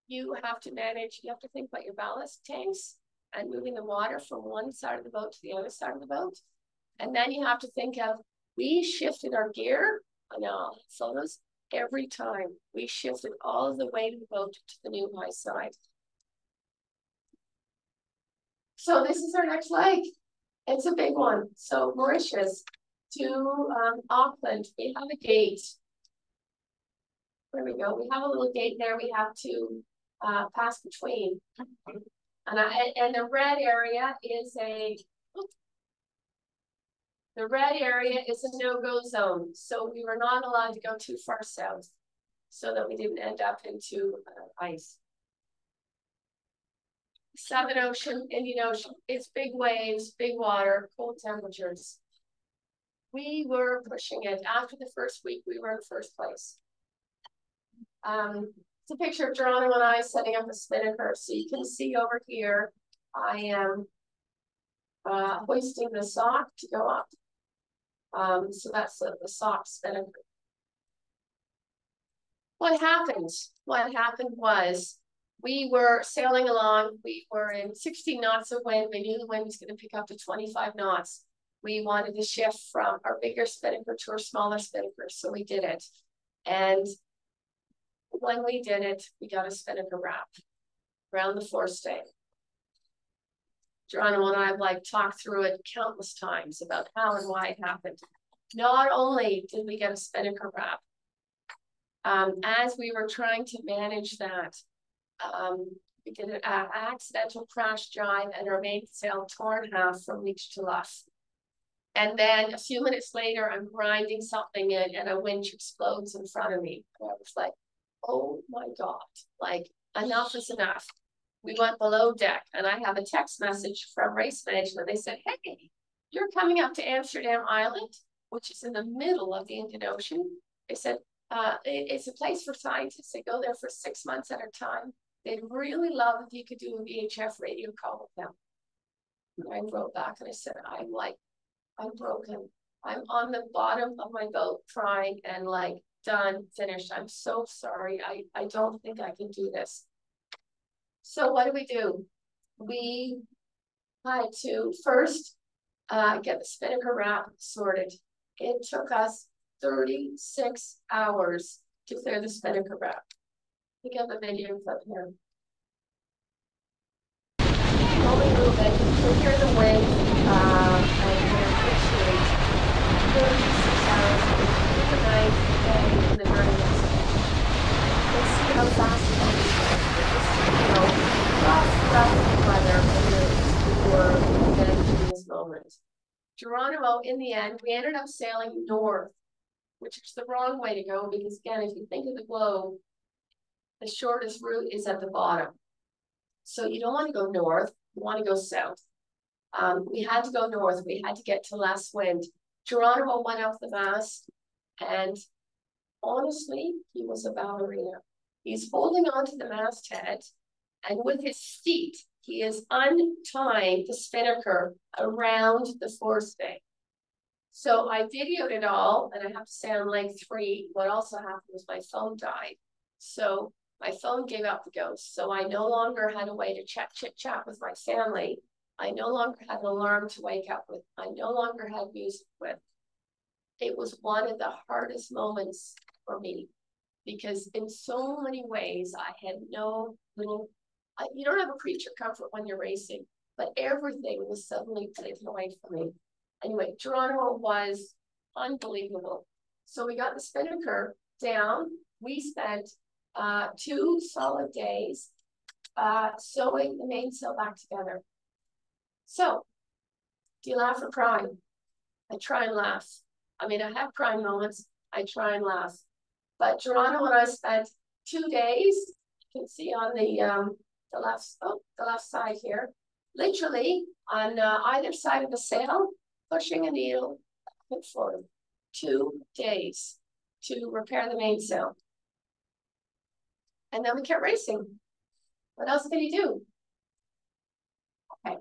S3: you have to think about your ballast tanks and moving the water from one side of the boat to the other side of the boat. And then you have to think of, we shifted our gear on all photos every time. We shifted all of the weight of the boat to the new high side. So this is our next leg. It's a big one. So Mauritius to Auckland, we have a gate. There we go. We have a little gate there we have to pass between. And the red area is a no-go zone. So we were not allowed to go too far south so that we didn't end up into ice. Southern Ocean, Indian Ocean, it's big waves, big water, cold temperatures. We were pushing it. After the first week, we were in first place. It's a picture of Geronimo and I setting up a spinnaker. So you can see over here, I am hoisting the sock to go up. So that's the sock spinnaker. What happened? What happened was we were sailing along. We were in 60 knots of wind. We knew the wind was going to pick up to 25 knots. We wanted to shift from our bigger spinnaker to our smaller spinnaker, so we did it. And when we did it, we got a spinnaker wrap around the forestay. Geronimo and I have talked through it countless times about how and why it happened. Not only did we get a spinnaker wrap, as we were trying to manage that, we did an accidental crash jibe and our mainsail torn half from leech to luff. And then a few minutes later, I'm grinding something in and a winch explodes in front of me. And I was like, oh my God, enough is enough. We went below deck and I have a text message from race management. They said, hey, you're coming up to Amsterdam Island, which is in the middle of the Indian Ocean. They said, It's a place for scientists. They go there for 6 months at a time. They'd really love if you could do a VHF radio call with them. And I wrote back and I said, I'm broken. I'm on the bottom of my boat crying and like, done, finished. I'm so sorry. I don't think I can do this. So what do? We had to first get the spinnaker wrap sorted. It took us 36 hours to clear the spinnaker wrap. We have a video clip here. While we move it, we hear the wind and we're appreciate 36 hours between the night and in the very next day. Let's see how fast it is. You know, rough weather and then this moment. Geronimo, in the end, we ended up sailing north, which is the wrong way to go because, again, if you think of the globe, the shortest route is at the bottom. So you don't want to go north, you want to go south. We had to go north, we had to get to less wind. Geronimo went off the mast, and honestly, he was a ballerina. He's holding onto the masthead, and with his feet, he is untying the spinnaker around the forestay. So I videoed it all, and I have to say on leg 3, what also happened was my phone died. So my phone gave out the ghost. So I no longer had a way to chit chat with my family. I no longer had an alarm to wake up with. I no longer had music with. It was one of the hardest moments for me because in so many ways I had no little, you don't have a creature comfort when you're racing, but everything was suddenly taken away from me. Anyway, Geronimo was unbelievable. So we got the spinnaker down. We spent 2 solid days sewing the mainsail back together. So, do you laugh or cry? I try and laugh. I mean, I have crying moments. I try and laugh. But Geronimo and I spent 2 days. You can see on the left side here, literally on either side of the sail, pushing a needle back and forth. 2 days to repair the mainsail. And then we kept racing. What else can you do? Okay.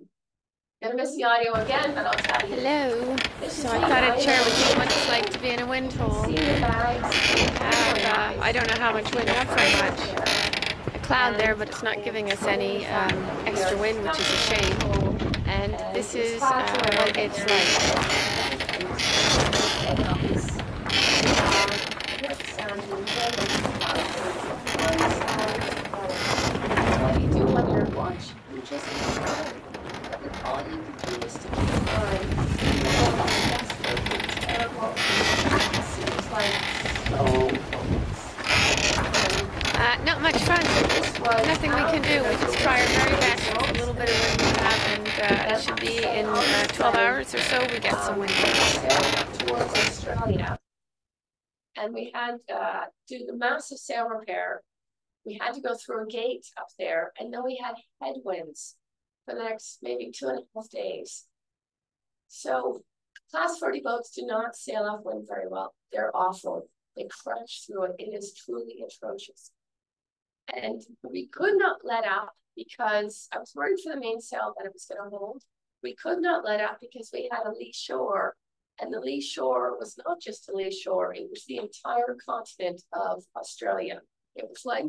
S3: Gonna miss the audio again, but I'll tell you.
S4: Hello. So I thought I'd share with you what it's like to be in a wind hole. I don't know how much wind, not very much. A cloud there, but it's not giving us any extra wind, which is a shame. And this is what it's
S3: What do you do when you're watching? You just all you can do is to keep going. Terrible. It seems like
S4: not much fun. Nothing we can do. We just try our very best with a little bit of wind we have, and it should be in 12 hours or so we get some wind.
S3: Towards Australia. And we had to do the massive sail repair. We had to go through a gate up there, and then we had headwinds for the next maybe 2.5 days. So class 40 boats do not sail upwind very well. They're awful. They crash through it. It is truly atrocious. And we could not let up because I was worried for the mainsail that it was going to hold. We could not let up because we had a lee shore. And the lee shore was not just a lee shore, it was the entire continent of Australia. It was like,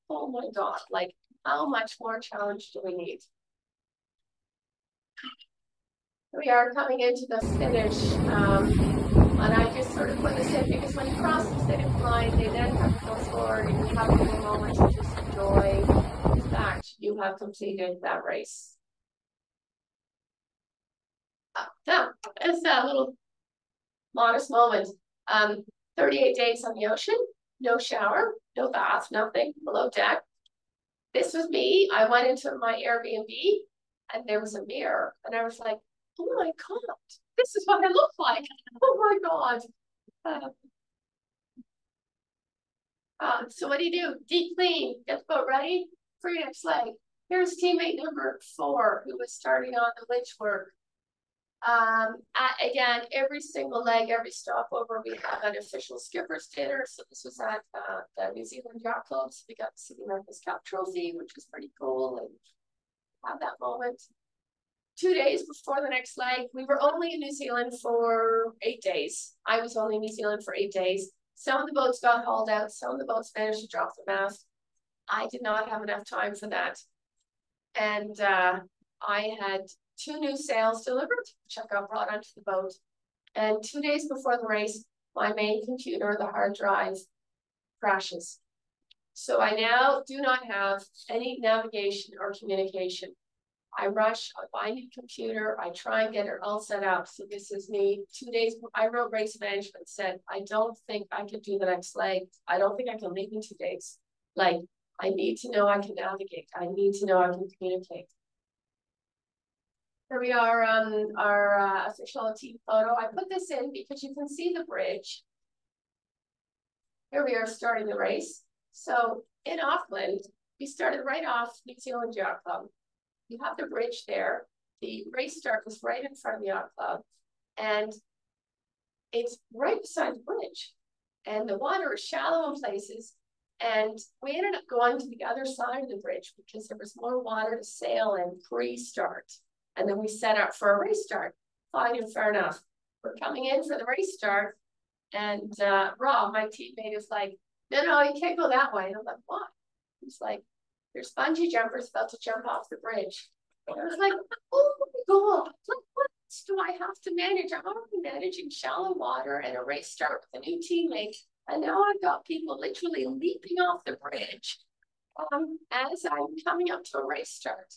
S3: oh my God, like how much more challenge do we need? We are coming into the finish, and I just sort of put this in because when you cross the finish line, they then have to go forward and you have a little moment to just enjoy the fact you have completed that race. Yeah, it's that little modest moment. 38 days on the ocean, no shower, no bath, nothing, below deck. This was me. I went into my Airbnb and there was a mirror and I was like, oh my God, this is what I look like. Oh my God. So what do? Deep clean, get the boat ready for your next leg. Here's teammate number 4 who was starting on the winch work. Again, every single leg, every stopover, we have an official skipper's dinner. So this was at the New Zealand Yacht Club. So we got to see the America's Cup trophy, which was pretty cool, and have that moment. 2 days before the next leg, we were only in New Zealand for 8 days. I was only in New Zealand for 8 days. Some of the boats got hauled out. Some of the boats managed to drop the mast. I did not have enough time for that. And I had 2 new sails delivered, which I got brought onto the boat. And 2 days before the race, my main computer, the hard drive, crashes. So I now do not have any navigation or communication. I rush, I buy a new computer, I try and get it all set up. So this is me 2 days. I wrote race management, said, I don't think I can do the next leg. I don't think I can leave in 2 days. Like, I need to know I can navigate. I need to know I can communicate. Here we are on our official team photo. I put this in because you can see the bridge. Here we are starting the race. So in Auckland, we started right off New Zealand Yacht Club. You have the bridge there. The race start was right in front of the Yacht Club. And it's right beside the bridge. And the water is shallow in places. And we ended up going to the other side of the bridge because there was more water to sail in pre-start. And then we set up for a race start. Fine and fair enough. We're coming in for the race start. And Rob, my teammate, is like, no, you can't go that way. And I'm like, what? He's like, there's bungee jumpers about to jump off the bridge. And I was like, oh my God, what do I have to manage? I'm already managing shallow water and a race start with a new teammate. And now I've got people literally leaping off the bridge as I'm coming up to a race start.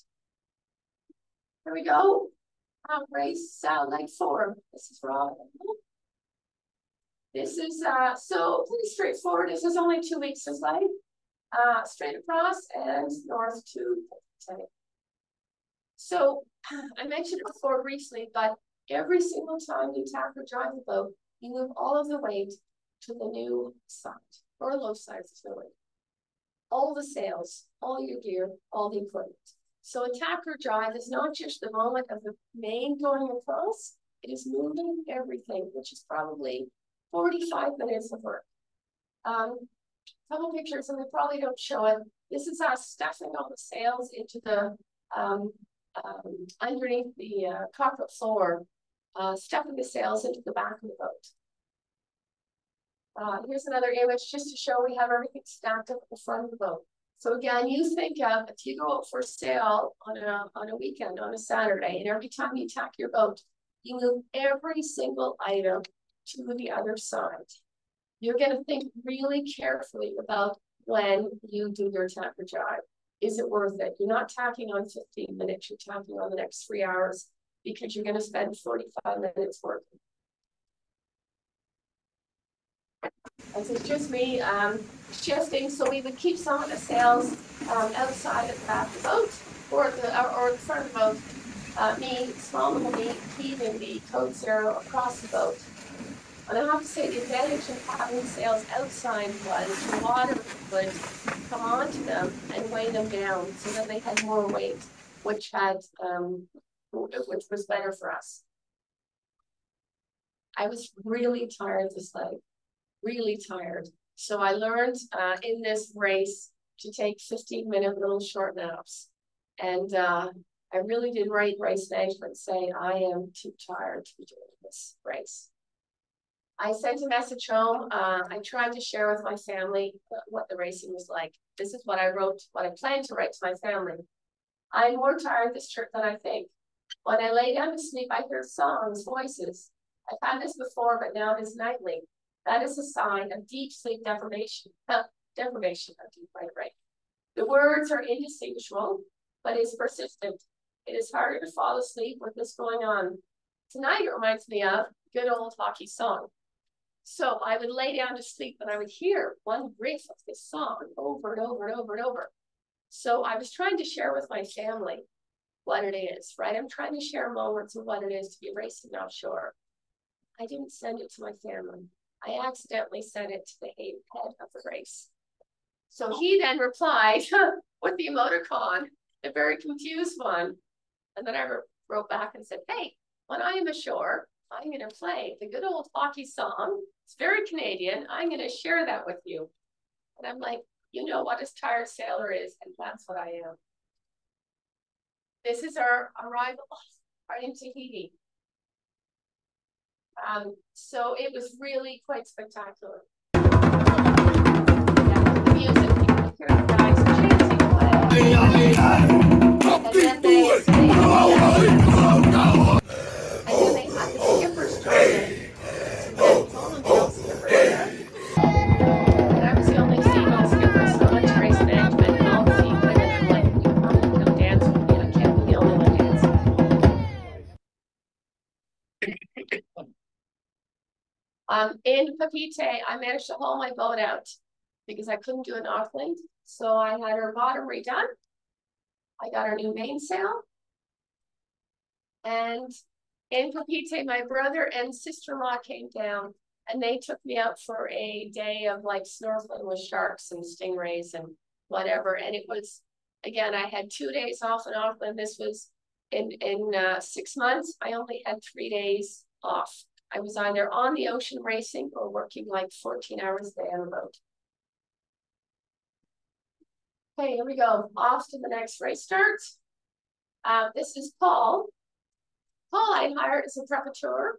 S3: Here we go. Race leg 4. This is Rob. This is so pretty straightforward. This is only 2 weeks of leg. Straight across and north to Titanic. So I mentioned it before briefly, but every single time you tack or drive the boat, you move all of the weight to the new side or low side of the weight. All the sails, all your gear, all the equipment. So a tack or drive is not just the moment of the main going across, it is moving everything, which is probably 45 minutes of work. Couple pictures, and we probably don't show it. This is us stuffing all the sails into the underneath the cockpit floor, stuffing the sails into the back of the boat. Here's another image just to show we have everything stacked up at the front of the boat. So again, you think of if you go out for a sail on a weekend, on a Saturday, and every time you tack your boat, you move every single item to the other side. You're going to think really carefully about when you do your tack or drive. Is it worth it? You're not tacking on 15 minutes, you're tacking on the next 3 hours because you're going to spend 45 minutes working. This is just me shifting, so we would keep some of the sails outside at the back of the boat or the front of the boat. Me, small little me, heaving the code 0 across the boat. And I have to say the advantage of having sails outside was the water would come onto them and weigh them down so that they had more weight, which was better for us. I was really tired this leg, really tired. So I learned in this race to take 15-minute little short naps. And I really did write race management saying, I am too tired to be doing this race. I sent a message home. I tried to share with my family what the racing was like. This is what I wrote, what I planned to write to my family. I'm more tired this trip than I think. When I lay down to sleep, I hear songs, voices. I've had this before, but now it is nightly. That is a sign of deep sleep deprivation. Deprivation of deep right. The words are indistinguishable, but it's persistent. It is harder to fall asleep with this going on. Tonight it reminds me of a good old hockey song. So I would lay down to sleep and I would hear one riff of this song over and over and over and over. So I was trying to share with my family what it is, right? I'm trying to share moments of what it is to be racing offshore. I didn't send it to my family. I accidentally sent it to the head of the race. So he then replied with the emoticon, a very confused one. And then I wrote back and said, hey, when I am ashore, I'm going to play the good old hockey song. It's very Canadian. I'm going to share that with you. And I'm like, you know what a tired sailor is, and that's what I am. This is our arrival in Tahiti. So it was really quite spectacular. The music, you hear the guys chanting away. And then they had the skippers join in. So we had all the male skippers there. And I was the only female skipper, so I went to race management, and all the female women were like, you come dance with me. I can't be the only one dancing. In Papeete, I managed to haul my boat out because I couldn't do an Auckland. So I had her bottom redone. I got her new mainsail. And in Papeete, my brother and sister-in-law came down and they took me out for a day of like snorkeling with sharks and stingrays and whatever. And it was, again, I had 2 days off in Auckland. This was in 6 months. I only had 3 days off. I was either on the ocean racing or working like 14 hours a day on a boat. Okay, here we go. Off to the next race start. This is Paul. Paul I hired as a preparateur.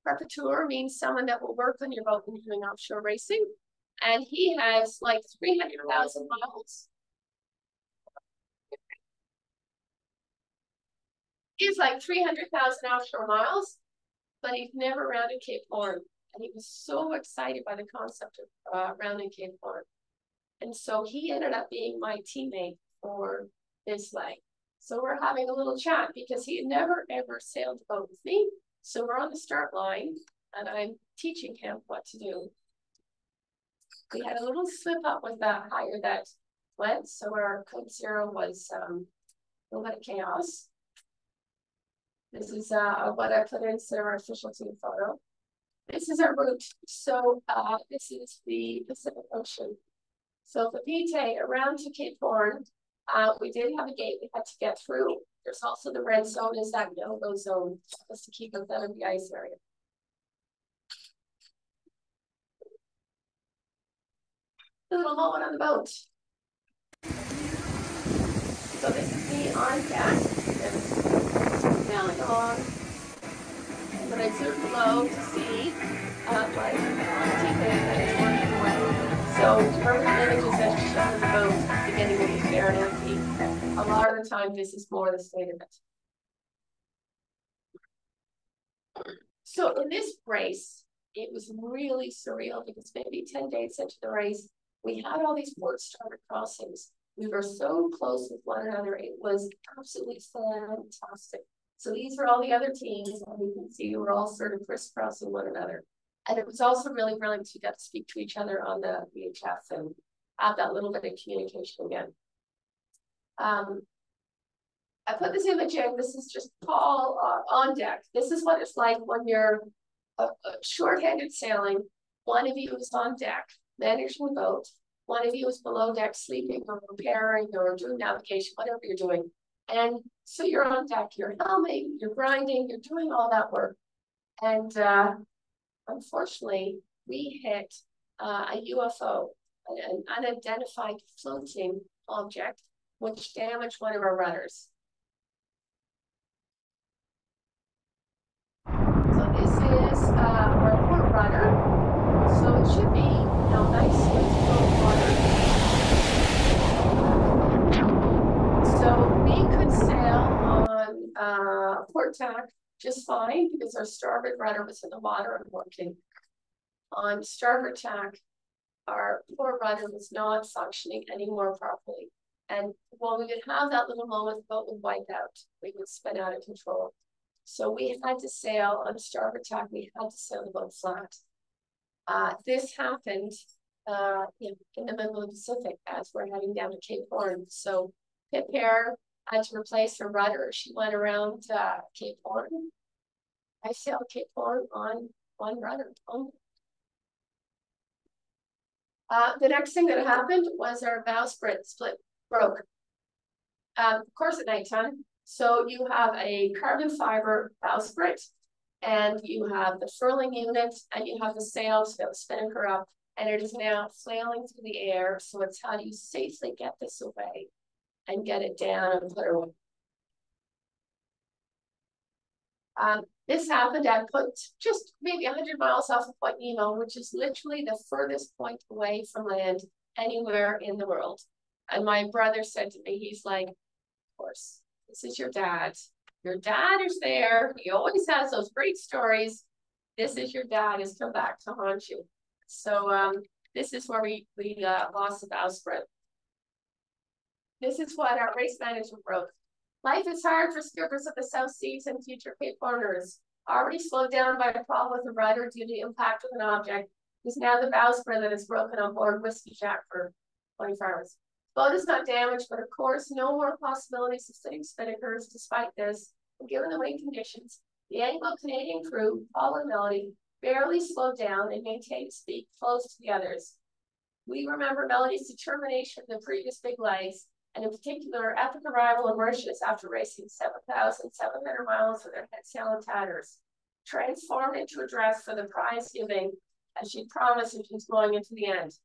S3: Preparateur means someone that will work on your boat when you're doing offshore racing. And he has like 300,000 miles. He's like 300,000 offshore miles, but he's never rounded Cape Horn. And he was so excited by the concept of rounding Cape Horn. And so he ended up being my teammate for this leg. So we're having a little chat because he had never, ever sailed a boat with me. So we're on the start line and I'm teaching him what to do. We had a little slip up with that hire that went. So our code 0 was a little bit of chaos. This is what I put instead of our official team photo. This is our route. So this is the Pacific Ocean. So Papeete around to Cape Horn, we did have a gate we had to get through. There's also the red zone is that no-go zone, just to keep us out of the ice area. A little moment on the boat. So this is me on deck, and sailing along. And then I zoom below to see my teammate that is working away. So permanent images that show the boat beginning to be fair and empty. A lot of the time, this is more the state of it. So in this race, it was really surreal because maybe 10 days into the race, we had all these port starboard crossings. We were so close with one another. It was absolutely fantastic. So these are all the other teams, and you can see we're all sort of crisscrossing one another. And it was also really brilliant to get to speak to each other on the VHF and have that little bit of communication again. I put this image in. This is just Paul on deck. This is what it's like when you're short-handed sailing. One of you is on deck, managing the boat. One of you is below deck, sleeping or repairing or doing navigation, whatever you're doing. And so you're on deck, you're helming, you're grinding, you're doing all that work. And unfortunately, we hit a UFO, an unidentified floating object, which damaged one of our rudders. So this is our port rudder. So it should be, nice with full water. So we could sail on port tack just fine because our starboard rudder was in the water and working. On starboard tack, our port rudder was not functioning anymore properly. And while we would have that little moment, the boat would wipe out. We would spin out of control. So we had to sail on starboard tack. We had to sail the boat flat. This happened in the middle of the Pacific as we're heading down to Cape Horn. So Pip Hare had to replace her rudder. She went around Cape Horn. I sailed Cape Horn on one rudder only. The next thing that happened was our bow split broke. Of course at nighttime. So you have a carbon fiber bowsprit, and you have the furling unit, and you have the sails that spin her up, and it is now flailing through the air. So it's how do you safely get this away and get it down and put her away. This happened at just maybe 100 miles off of Point Nemo, which is literally the furthest point away from land anywhere in the world. And my brother said to me, he's like, of course, this is your dad. Your dad is there. He always has those great stories. This is your dad has come back to haunt you. So this is where we lost the bowsprit. This is what our race manager wrote. Life is hard for skippers of the South Seas and future Cape Horners. Already slowed down by a problem with the rudder due to impact with an object, is now the bowsprit that is broken on board Whiskey Jack for 24 hours. Boat is not damaged, but of course, no more possibilities of sitting spinnakers despite this. And given the wind conditions, the Anglo-Canadian crew, Paul and Melodie, barely slowed down and maintained speed close to the others. We remember Melodie's determination in the previous big legs, and in particular, her epic arrival in Mauritius after racing 7,700 miles with her head sail in tatters, transformed into a dress for the prize giving, as she promised when she was going into the end.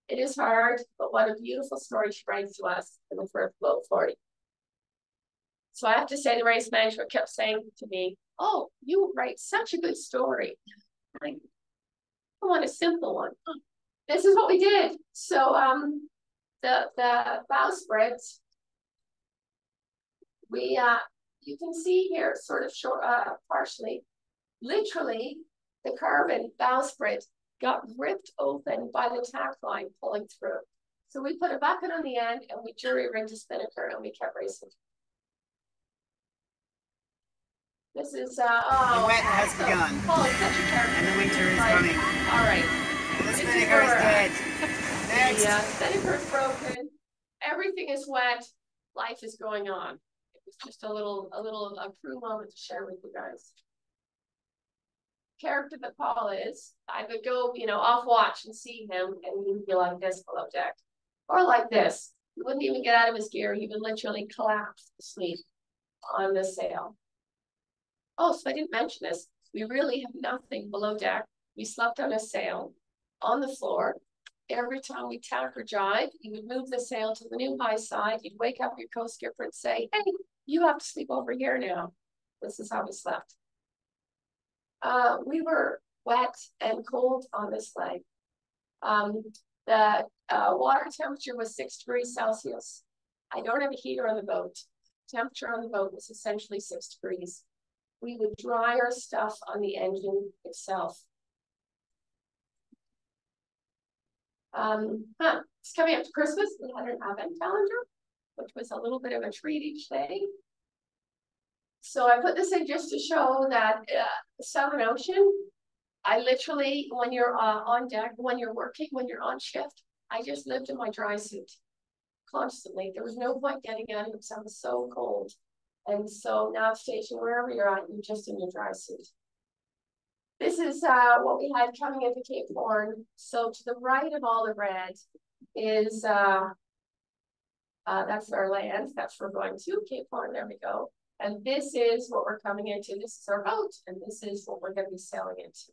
S3: It is hard, but what a beautiful story she writes to us in the first boat 40. So I have to say, the race manager kept saying to me, "Oh, you write such a good story. I want a simple one." This is what we did. So the bowsprit, we you can see here sort of short, partially, literally the carbon bowsprit got ripped open by the tack line pulling through. So we put a bucket on the end and we jury rigged a spinnaker and we kept racing. This is
S6: the wet has begun.
S3: Oh, it's such a character.
S6: And the winter is coming.
S3: All right.
S6: The spinnaker is dead. Next.
S3: Yeah, spinnaker is broken. Everything is wet. Life is going on. It was just a crew moment to share with you guys. Character that Paul is, I would go, off watch and see him, and he would be like this below deck, or like this. He wouldn't even get out of his gear. He would literally collapse asleep on the sail. Oh, so I didn't mention this. We really have nothing below deck. We slept on a sail on the floor. Every time we tack or jibe, you would move the sail to the new high side. You'd wake up your co-skipper and say, "Hey, you have to sleep over here now." This is how we slept. We were wet and cold on this leg. The water temperature was 6 degrees Celsius. I don't have a heater on the boat. Temperature on the boat was essentially 6 degrees. We would dry our stuff on the engine itself. It's coming up to Christmas. We had an advent calendar, which was a little bit of a treat each day. So I put this in just to show that the Southern Ocean, I literally, when you're on deck, when you're working, when you're on shift, I just lived in my dry suit constantly. There was no point getting out of it because I was so cold. And so now station, wherever you're at, you're just in your dry suit. This is what we had coming into Cape Horn. So to the right of all the red is, that's our land. That's where we're going to Cape Horn. There we go. And this is what we're coming into. This is our boat, and this is what we're going to be sailing into.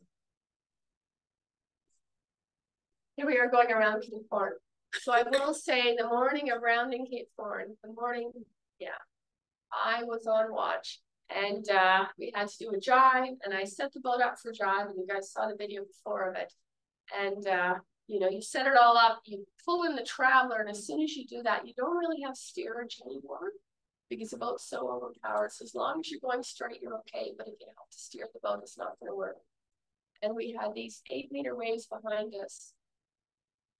S3: Here we are going around Cape Horn. So I will say the morning of rounding Cape Horn, I was on watch, and we had to do a jibe, and I set the boat up for jibe, and you guys saw the video before of it. And you set it all up, you pull in the traveler, and as soon as you do that, you don't really have steerage anymore, because the boat's so overpowered. So as long as you're going straight, you're okay. But if you have to steer the boat, it's not going to work. And we had these 8-meter waves behind us.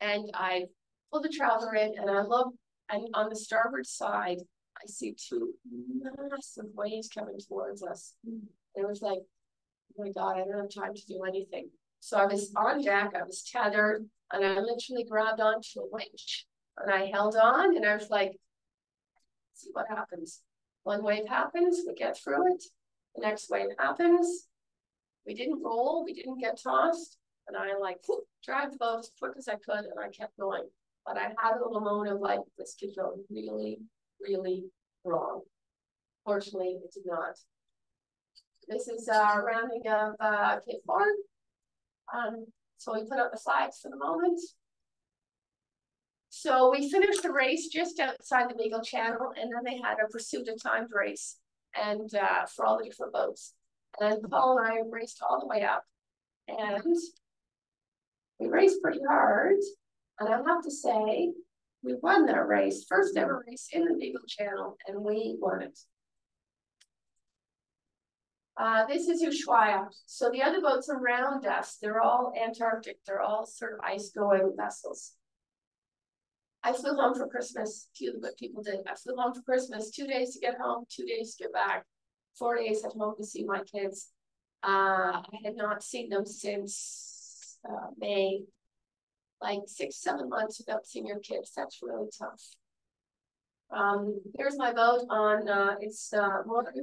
S3: And I pulled the traveler in, and and on the starboard side, I see 2 massive waves coming towards us. And it was like, oh my God, I don't have time to do anything. So I was on deck, I was tethered, and I literally grabbed onto a winch. And I held on, and I was like, see what happens. One wave happens, we get through it. The next wave happens. We didn't roll, we didn't get tossed. And I drive the boat as quick as I could, and I kept going. But I had a little moment of like, this could go really, really wrong. Fortunately, it did not. This is our rounding of Cape Horn. So we put up the flags for the moment. So we finished the race just outside the Beagle Channel, and then they had a pursuit of timed race, and for all the different boats. And Paul and I raced all the way up, and we raced pretty hard. And I have to say, we won that race, first ever race in the Beagle Channel, and we won it. This is Ushuaia. So the other boats around us, they're all Antarctic. They're all sort of ice-going vessels. I flew home for Christmas. Few of the good people did. I flew home for Christmas, 2 days to get home, 2 days to get back, 4 days at home to see my kids. I had not seen them since May, like 6, 7 months without seeing your kids. That's really tough. Here's my boat on it's moored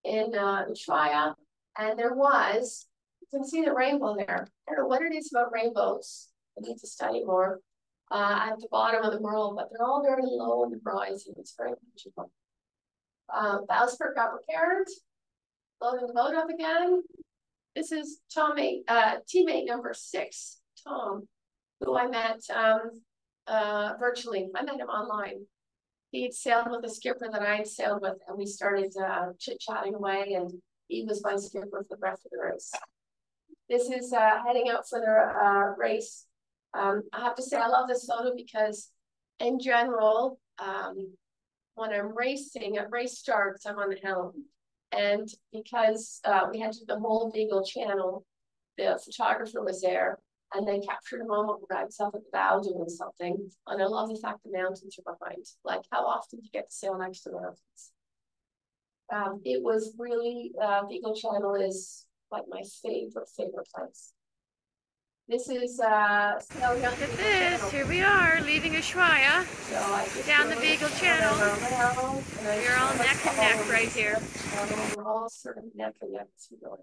S3: in Ushuaia, and there was, you can see the rainbow there. I don't know what it is about rainbows. I need to study more. At the bottom of the world, but they're all very low in the horizon. It's very beautiful. Bowsprit got repaired, loading the boat up again. This is teammate number 6, Tom, who I met virtually. I met him online. He had sailed with a skipper that I had sailed with, and we started chit-chatting away, and he was my skipper for the rest of the race. This is heading out for the race. I have to say I love this photo because in general, when I'm racing, at race starts, I'm on the helm. And because we had to do the whole Beagle Channel, the photographer was there, and they captured a moment where I was up at the bow doing something. And I love the fact the mountains are behind. Like, how often do you get to sail next to the mountains? It was really, Beagle Channel is like my favorite place. This is
S4: Look at this, here we are, leaving Ushuaia, down the Beagle Channel. We're all neck and neck right here.
S3: We're all sort of neck and neck as we go.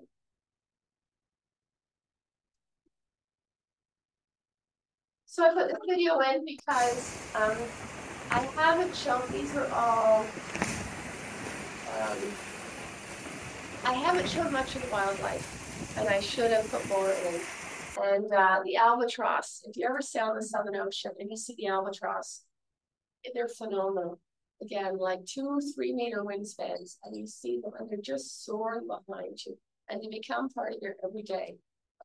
S3: So I put this video in because I haven't shown, these are all, I haven't shown much of the wildlife, and I should have put more in. And the albatross, if you ever sail in the Southern Ocean and you see the albatross, they're phenomenal. Again, like 2-3 meter wingspans, and you see them and they're just soaring behind you, and they become part of your everyday.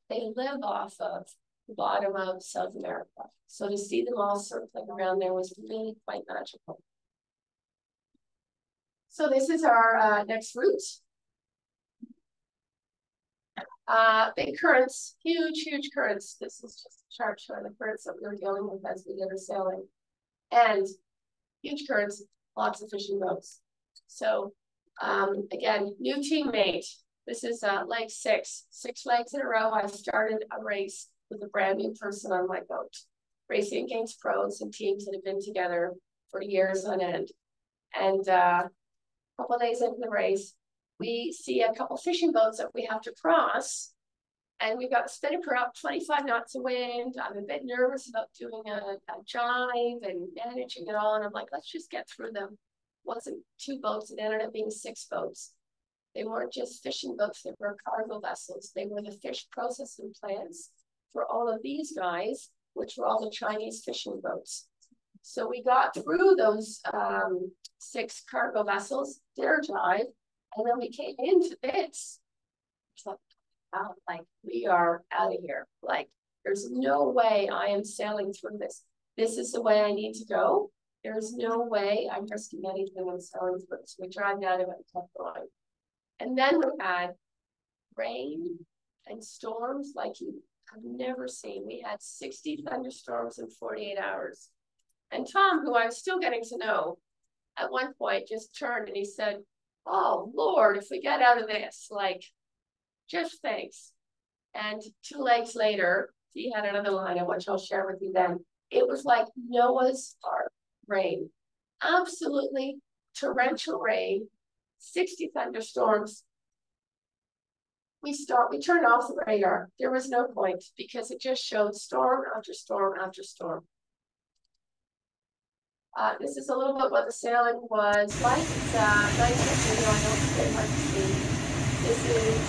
S3: They live off of the bottom of South America. So to see them all circling around there was really quite magical. So this is our next route. Big currents, huge currents. This is just a chart showing the currents that we were dealing with as we did our sailing. And huge currents, lots of fishing boats. So again, new teammate. This is leg 6 legs in a row. I started a race with a brand new person on my boat, racing against pros and teams that have been together for years on end. And a couple of days into the race, we see a couple fishing boats that we have to cross, and we've got the spinnaker up, 25 knots of wind. I'm a bit nervous about doing a jive and managing it all, and I'm like, let's just get through them. It wasn't 2 boats, it ended up being 6 boats. They weren't just fishing boats, they were cargo vessels. They were the fish processing plants for all of these guys, which were all the Chinese fishing boats. So we got through those 6 cargo vessels, did our jive, and then we came into this. It's like, wow, like, we are out of here. Like, there's no way I am sailing through this. This is the way I need to go. There's no way I'm risking anything and sailing through it. So we drive out of it and kept going. And then we had rain and storms like you have never seen. We had 60 thunderstorms in 48 hours. And Tom, who I was still getting to know, at one point just turned and he said, oh, Lord, if we get out of this, like, just thanks. And 2 legs later, he had another line of which I'll share with you then. It was like Noah's Ark rain. Absolutely torrential rain, 60 thunderstorms. We turned off the radar. There was no point because it just showed storm after storm after storm. This is a little bit what the sailing was like. It's nice video. I know it's very hard to see. This is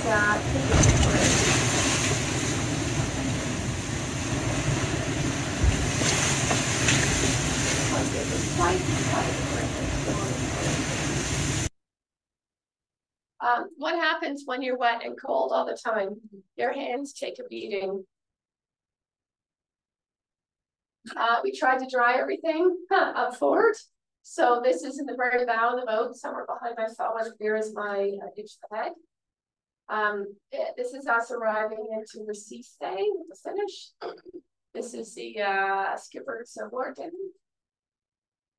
S3: what happens when you're wet and cold all the time? Your hands take a beating. We tried to dry everything up forward. So this is in the very bow of the boat, somewhere behind my fellow. Here is my ditch head. This is us arriving into Recife with the finish. This is the skipper's warden.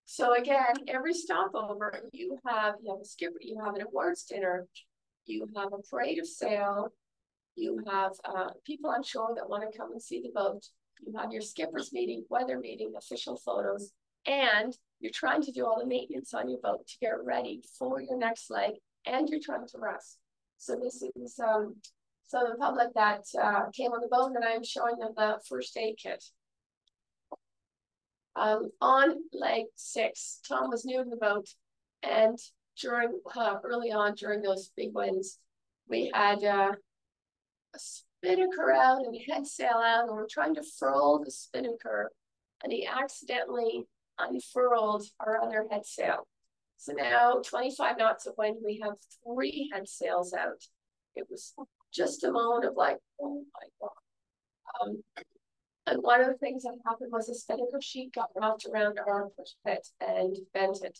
S3: So again, every stopover, you have a skipper, you have an awards dinner, you have a parade of sail, you have people on shore that want to come and see the boat, you have your skipper's meeting, weather meeting, official photos, and you're trying to do all the maintenance on your boat to get ready for your next leg, and you're trying to rest. So this is so the public that came on the boat, and I'm showing them the first aid kit. On leg 6, Tom was new to the boat, and during early on during those big winds, we had a spinnaker out and head sail out, and we're trying to furl the spinnaker, and he accidentally unfurled our other head sail. So now 25 knots of wind, we have 3 head sails out. It was just a moment of like, oh my God. And one of the things that happened was the spinnaker sheet got wrapped around our push pit and bent it.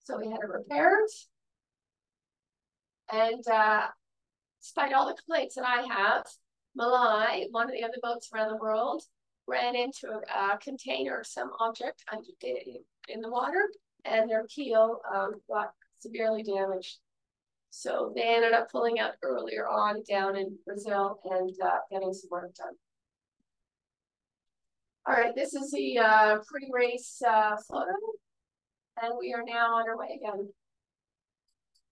S3: So we had it repaired. And despite all the complaints that I have, Melodie, one of the other boats around the world, ran into a container or some object in the water, and their keel got severely damaged. So they ended up pulling out earlier on down in Brazil and getting some work done. All right, this is the pre-race photo, and we are now on our way again.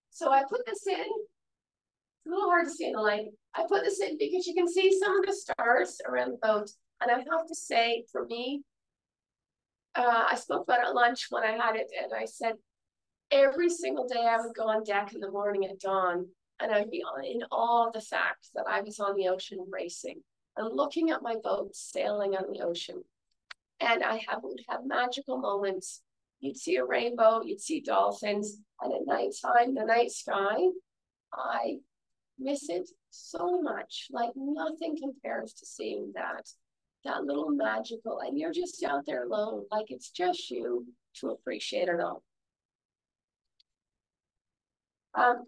S3: So I put this in. It's a little hard to see in the light. I put this in because you can see some of the stars around the boat. And I have to say, for me, I spoke about it at lunch when I had it, and I said, every single day I would go on deck in the morning at dawn, and I'd be in awe of the fact that I was on the ocean racing and looking at my boat sailing on the ocean. And would have magical moments. You'd see a rainbow, you'd see dolphins, and at nighttime, the night sky, I miss it so much. Like nothing compares to seeing that little magical, and you're just out there alone, like it's just you to appreciate it all.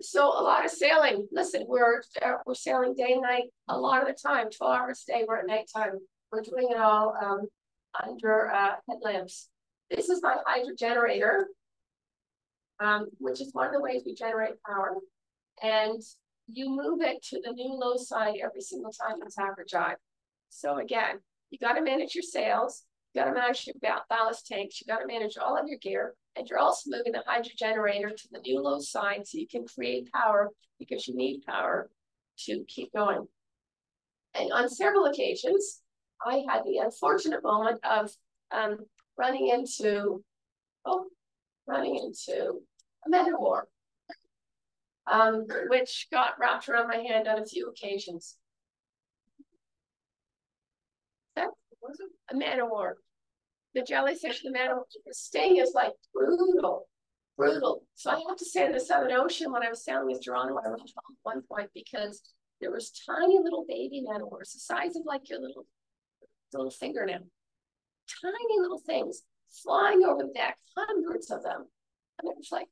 S3: So a lot of sailing. Listen, we're sailing day and night a lot of the time, 12 hours a day. We're at nighttime. We're doing it all under headlamps. This is my hydro generator, which is one of the ways we generate power. And you move it to the new low side every single time you tap or jibe. So again, you got to manage your sails. You got to manage your ballast tanks. You got to manage all of your gear. And you're also moving the hydro generator to the new low side so you can create power, because you need power to keep going. And on several occasions, I had the unfortunate moment of running into a man of war, which got wrapped around my hand on a few occasions. A man of war. The jellyfish, the man of war, the sting is like brutal. So I have to say, in the Southern Ocean, when I was sailing with Toronto, I was at one point because there was tiny little baby man of wars, the size of like your little fingernail. Tiny little things flying over the deck, hundreds of them. And it was like,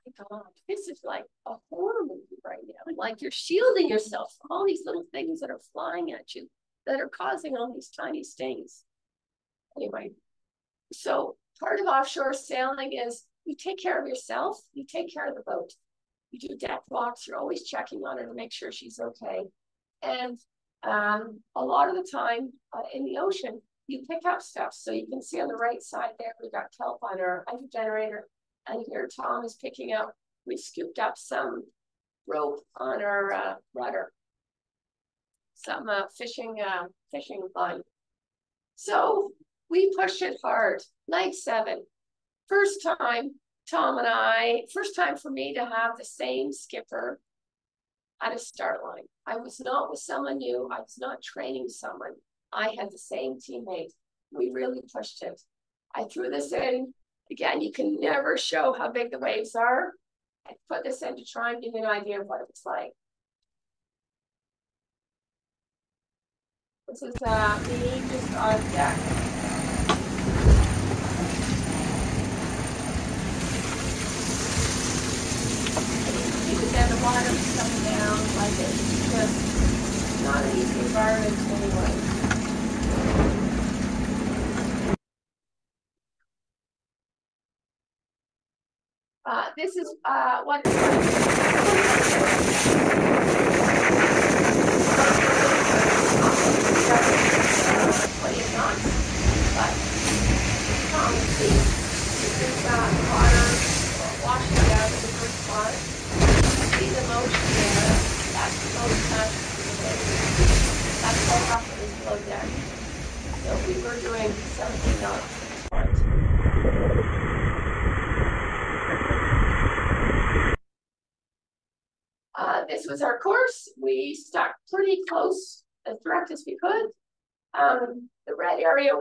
S3: oh my God, this is like a horror movie right now. Like you're shielding yourself from all these little things that are flying at you, that are causing all these tiny stings. Anyway, so part of offshore sailing is you take care of yourself, you take care of the boat. You do deck walks, you're always checking on her to make sure she's okay. And a lot of the time in the ocean, you pick up stuff. So you can see on the right side there, we've got kelp on our hydro generator. And here Tom is picking up, we scooped up some rope on our rudder. Some fishing line. So We pushed it hard, leg 7. First time, Tom and I, first time for me to have the same skipper at a start line. I was not with someone new. I was not training someone. I had the same teammate. We really pushed it. I threw this in. Again, you can never show how big the waves are. I put this in to try and give you an idea of what it was like. This is me just on deck. You can see the water coming down like it's just not an easy environment anyway. This is what 20 knots, but common sea. This is water washing down to the first part. See the motion there. That's the most natural to the wave. That's how rough it is below deck. So we were doing 17 knots at this point. This was our course. We stuck pretty close, as direct as we could. The red area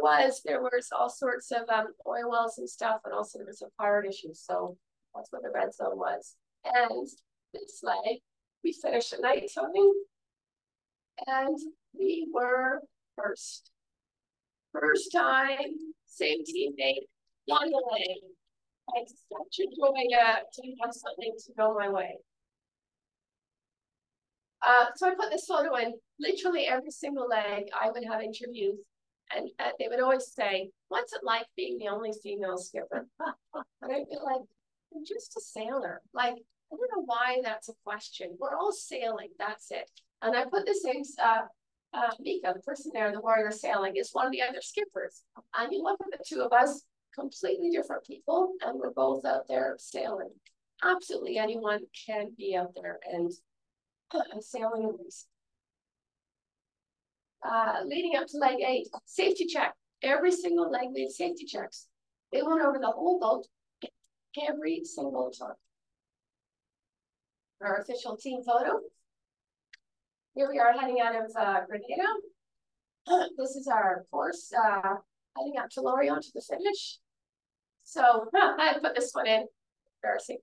S3: there was all sorts of oil wells and stuff, and also there was some pirate issues. So that's what the red zone was. And this leg, we finished at night towing, and we were first. First time, same teammate, won the leg. I had such a joy to have something to go my way. So I put this photo in. Literally every single leg, I would have interviews, and they would always say, "What's it like being the only female skipper?" And I'd be like, "I'm just a sailor." Like, I don't know why that's a question. We're all sailing. That's it. And I put this in. Mika, the person there, the warrior sailing, is one of the other skippers. And you look at the two of us, completely different people, and we're both out there sailing. Absolutely anyone can be out there and sailing a race. Leading up to leg 8, safety check. Every single leg made safety checks. They went over the whole boat every single time. Our official team photo. Here we are heading out of Grenada. This is our course heading up to Lorient to the finish. So I put this one in. Embarrassing.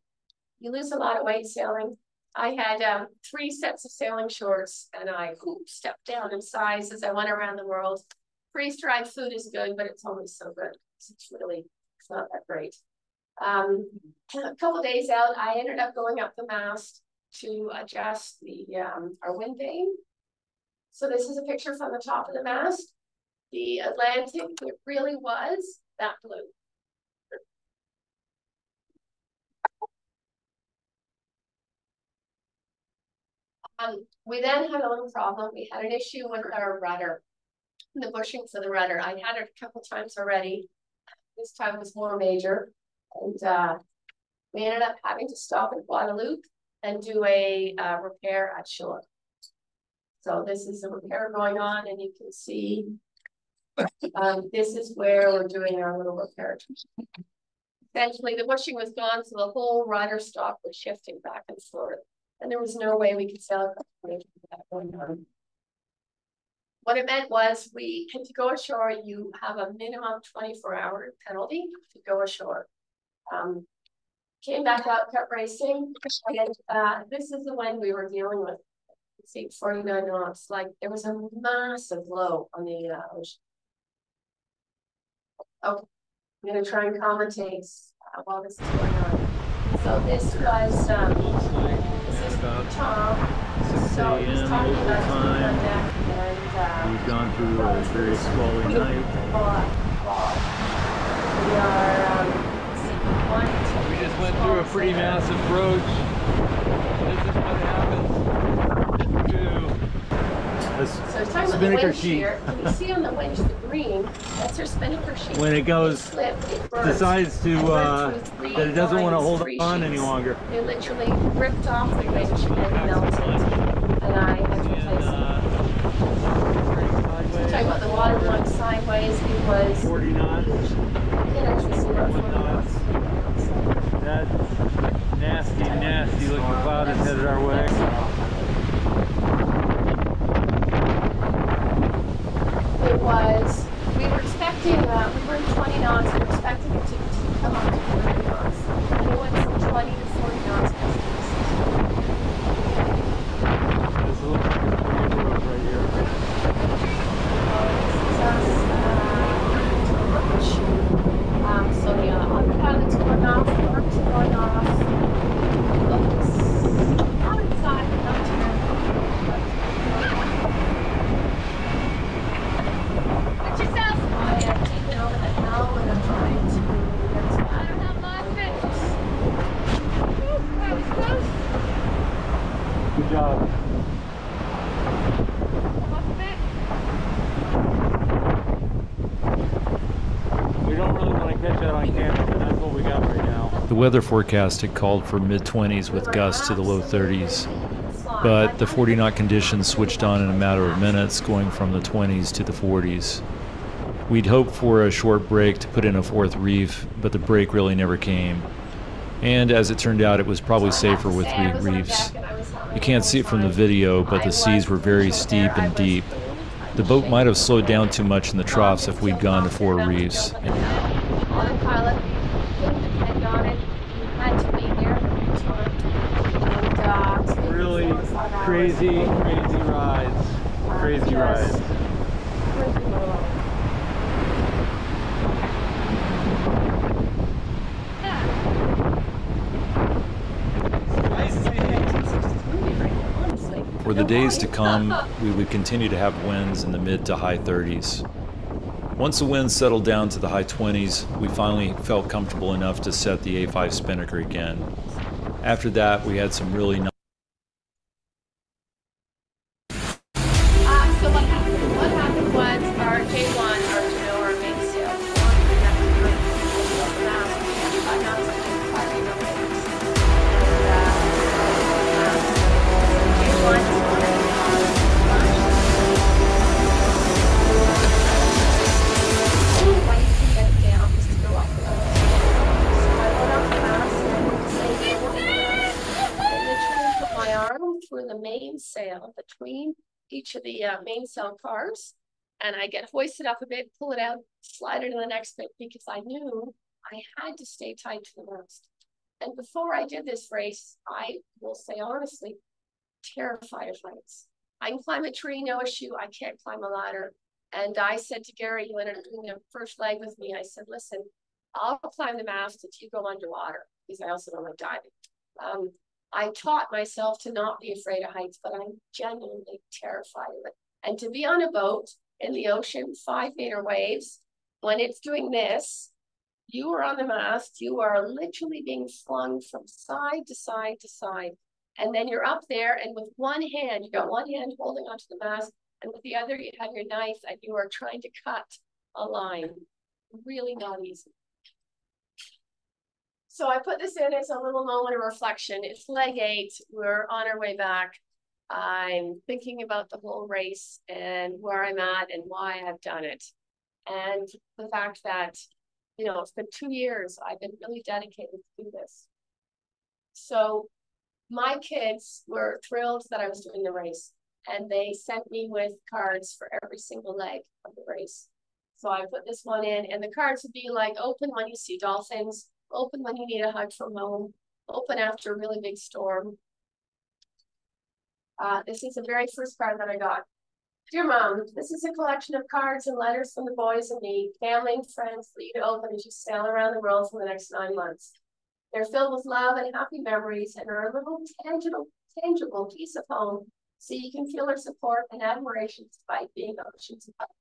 S3: You lose a lot of weight sailing. I had 3 sets of sailing shorts, and I stepped down in size as I went around the world. Freeze-dried food is good, but it's only so good. It's not that great. A couple days out, I ended up going up the mast to adjust our wind vane. So this is a picture from the top of the mast. The Atlantic, it really was that blue. We then had a little problem. We had an issue with our rudder, the bushings of the rudder. I had it a couple times already. This time was more major. And we ended up having to stop in Guadeloupe and do a repair at shore. So this is a repair going on, and you can see this is where we're doing our little repair. Essentially, the bushing was gone, so the whole rudder stock was shifting back and forth. And there was no way we could sail across that going on. What it meant was if you go ashore, you have a minimum 24-hour penalty to go ashore. Came back up, kept racing, and this is the wind we were dealing with. See, 49 knots. Like, there was a massive low on the ocean. Okay, I'm going to try and commentate while this is going on. So this was Tom. So he's talking about time, and
S7: we've gone through a very squally night.
S3: We are
S7: we just went through a pretty massive broach. This is what happens.
S3: So it's talking about the winch here. Can you see on the winch the green? That's her spinnaker sheet.
S7: When it goes, decides to that it doesn't want to hold on any longer.
S3: It literally ripped off the winch and melted. And I had to replace it. Talking about the water going sideways. ways, it was
S7: 40 knots.
S3: huge. You can actually see what 40 knots.
S7: That nasty looking cloud is headed our way.
S3: It was, we were expecting, we were in 20 knots, we were expecting it to come up to 40 knots. And it went from 20 to 40 knots.
S7: This looks like it's pretty road right here.
S3: So the autopilot's going off, the arms are going off. Not inside, not Put yourself. I am taking over the helm and I'm trying to. I don't have my fix. That was close.
S7: Good job. We don't really want to catch that on camera, but that's what we got right now. The weather forecast had called for mid-20s with gusts to the low 30s, but the 40-knot conditions switched on in a matter of minutes, going from the 20s to the 40s. We'd hoped for a short break to put in a fourth reef, but the break really never came. And as it turned out, it was probably safer with 3 reefs. You can't see it from the video, but the seas were very steep and deep. The boat might have slowed down too much in the troughs if we'd gone to 4 reefs.
S3: Autopilot, couldn't depend on it. You had to be there every time. And
S7: Really crazy rides. Crazy rides. For the days to come, we would continue to have winds in the mid to high 30s. Once the winds settled down to the high 20s, we finally felt comfortable enough to set the A5 spinnaker again. After that, we had some really nice.
S3: So what happened? What happened was our J1, our mainsail, through the mainsail between each of the mainsail cars, and I get hoisted up a bit, pull it out, slide it in the next bit, because I knew I had to stay tight to the mast. And before I did this race, I will say honestly, terrified of heights. I can climb a tree, no issue. I can't climb a ladder. And I said to Gary, who ended up doing the first leg with me, I said, listen, I'll climb the mast if you go underwater, because I also don't like diving. I taught myself to not be afraid of heights, but I'm genuinely terrified of it. And to be on a boat in the ocean, 5-meter waves, when it's doing this, you are on the mast, you are literally being flung from side to side to side. And then you're up there, and with one hand, you got one hand holding onto the mast, and with the other, you have your knife, and you are trying to cut a line. Really not easy. So I put this in as a little moment of reflection. It's leg 8. We're on our way back. I'm thinking about the whole race and where I'm at and why I've done it. And the fact that, you know, it's been 2 years. I've been really dedicated to do this. So my kids were thrilled that I was doing the race, and they sent me with cards for every single leg of the race. So I put this one in, and the cards would be like, open when you see dolphins, open when you need a hug from home, open after a really big storm. This is the very first card that I got. Dear Mom, this is a collection of cards and letters from the boys and me, family and friends for you to open as you sail around the world for the next 9 months. They're filled with love and happy memories and are a little tangible piece of home, so you can feel our support and admiration despite being oceans apart.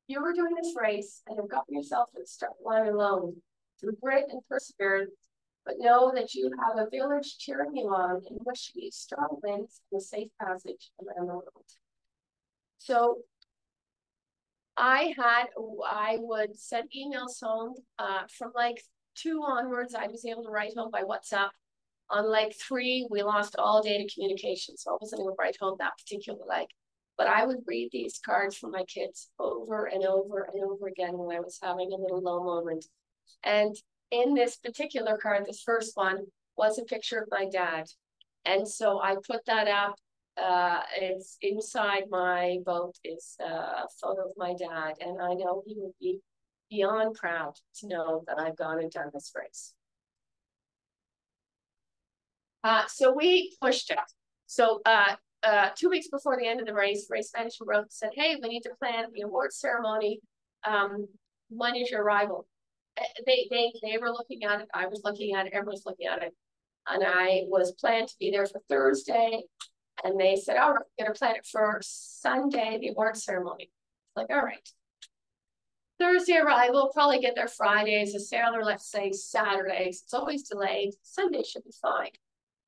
S3: You were doing this race and have gotten yourself to the start line alone through grit and perseverance, but know that you have a village cheering you on and wishing you strong winds and a safe passage around the world. So I would send emails home from like 2 onwards. I was able to write home by WhatsApp. On leg 3, we lost all data communication, so I wasn't able to write home that particular leg. But I would read these cards for my kids over and over and over again when I was having a little low moment. And in this particular card, this first one was a picture of my dad. And so I put that up. It's inside my boat is a photo of my dad. And I know he would be beyond proud to know that I've gone and done this race. So we pushed it. So 2 weeks before the end of the race management wrote and said, hey, we need to plan the award ceremony. When is your arrival? They were looking at it. I was looking at it. Everyone was looking at it. And I was planned to be there for Thursday. And they said, all right, we're going to plan it for Sunday, the award ceremony. Like, all right. Thursday arrival, probably get there Friday. As a sailor, let's say Saturdays. It's always delayed. Sunday should be fine.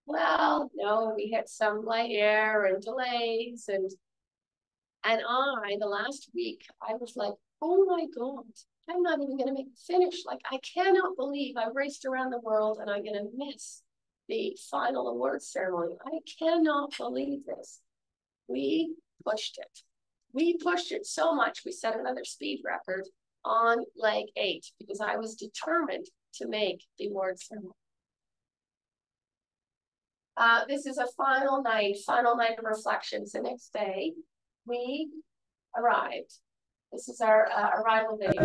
S3: Well, no, we had some light air and delays. And the last week, I was like, oh my God, I'm not even going to make the finish. Like, I cannot believe I raced around the world and I'm going to miss the final award ceremony. I cannot believe this. We pushed it. We pushed it so much, we set another speed record on leg 8 because I was determined to make the award ceremony. This is a final night of reflections. The next day, we arrived. This is our arrival video.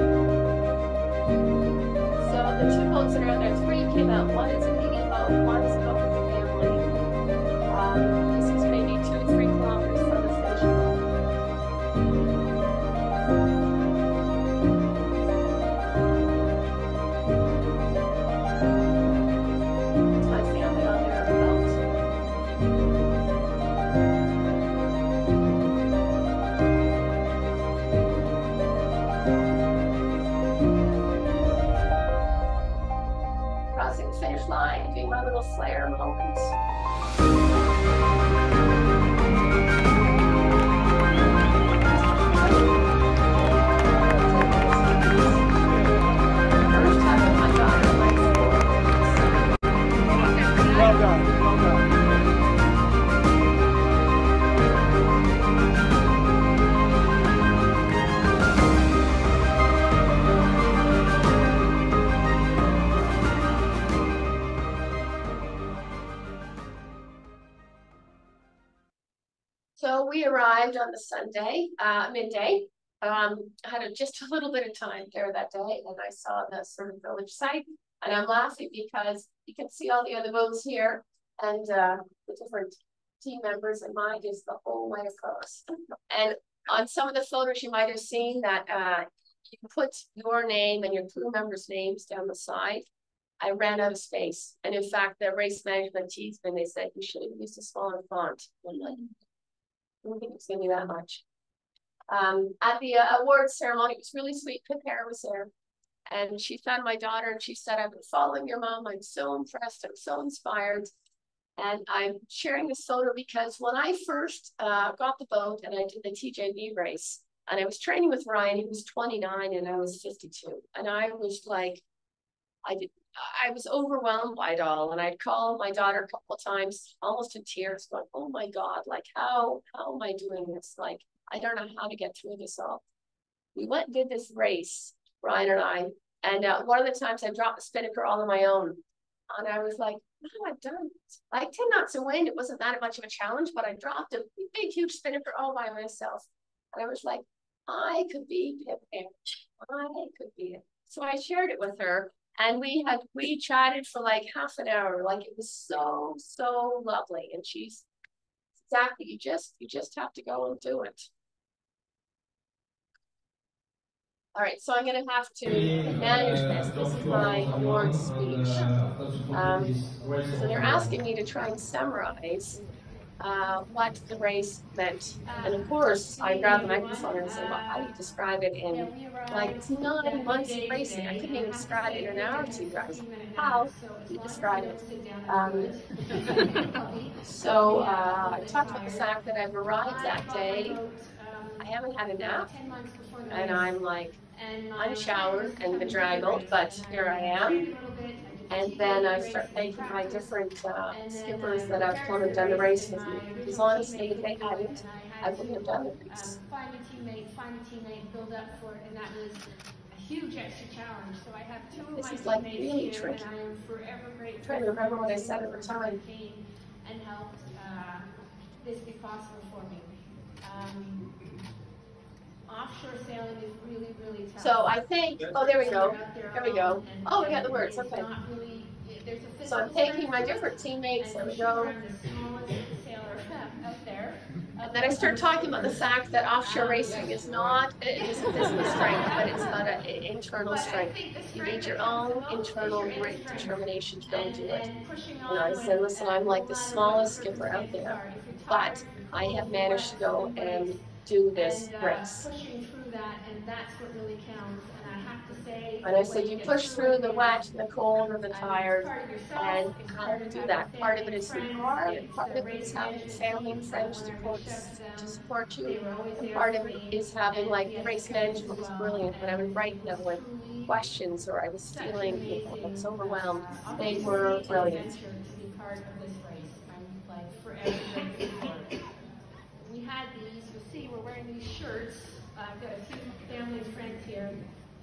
S3: So the 2 boats that are out there, 3 came out. One is a medium boat, one is a boat with a family. This is maybe 2 or 3 kilometers from the finish line. It's my family on their boat. Crossing the finish line, doing my little flare moments. First time with my daughter, like 4 weeks.
S5: Well done. Well done.
S3: So we arrived on the Sunday, midday. I had just a little bit of time there that day, and I saw the sort of village site. And I'm laughing because you can see all the other boats here and the different team members, and mine is the whole way across. And on some of the photos, you might have seen that you put your name and your crew members' names down the side. I ran out of space. And in fact, the race management team, they said you should have used a smaller font. I'm like, I don't think it's gonna be that much. At the awards ceremony, it was really sweet. Pipera was there, and she found my daughter, and she said, "I've been following your mom. I'm so impressed. I'm so inspired." And I'm sharing this photo because when I first got the boat and I did the TJB race, and I was training with Ryan, he was 29 and I was 52, and I was like, I was overwhelmed by it all. And I'd call my daughter a couple of times, almost in tears, going, oh my God, like how am I doing this? Like, I don't know how to get through this all. We went and did this race, Ryan and I. And one of the times I dropped the spinnaker all on my own. And I was like, what have I done? Like 10 knots of wind, it wasn't that much of a challenge, but I dropped a big, huge spinnaker all by myself. And I was like, I could be Pip. I could be it. So I shared it with her. And we chatted for like half an hour. Like it was so lovely. And she's exactly, you just have to go and do it. All right, so I'm gonna have to manage this. This is my award speech. So they're asking me to try and summarize what the race meant. And of course, I grabbed the microphone and said, well, how do you describe it in like 9 months of racing? I couldn't even describe it in an hour to you guys. How do you describe it? I talked about the fact that I've arrived that day. I haven't had a nap, and I'm like unshowered and bedraggled, but here I am. And then I start thanking my different skippers that have come and done the race with me. Because honestly, if they hadn't, I wouldn't have done the race.
S8: Find a teammate, build up for it, and that was a huge extra challenge. So I have two of
S3: This
S8: my
S3: is like
S8: teammates
S3: really
S8: here,
S3: tricky.
S8: and I am forever grateful.
S3: I'm trying to remember what I said at the time.
S8: Came and helped this be possible for me. Offshore sailing is really, really tough.
S3: So I think, oh, there we go. There we go. Oh, we got the words. Okay. So I'm thanking my different teammates. There we go. And then I start talking about the fact that offshore racing is not just a physical strength, but it's not an internal strength. You need your own internal grit, determination to go and do it. And I said, listen, I'm like the smallest skipper out there, but I have managed to go and do this race.
S8: Pushing through that, and that's what really counts. And I have to say,
S3: and I said, you push through the wet and the cold and the tired, and how to do that. Part of it is who you are, and part of it is having family and friends to support you. And part of it is having, like, the race management was brilliant. When I would write them with questions or I was feeling, you know, I was overwhelmed, they were brilliant.
S8: To be part of this race, I'm like forever grateful for it. We had these, you'll see we're wearing these shirts. I've got a few family and friends here.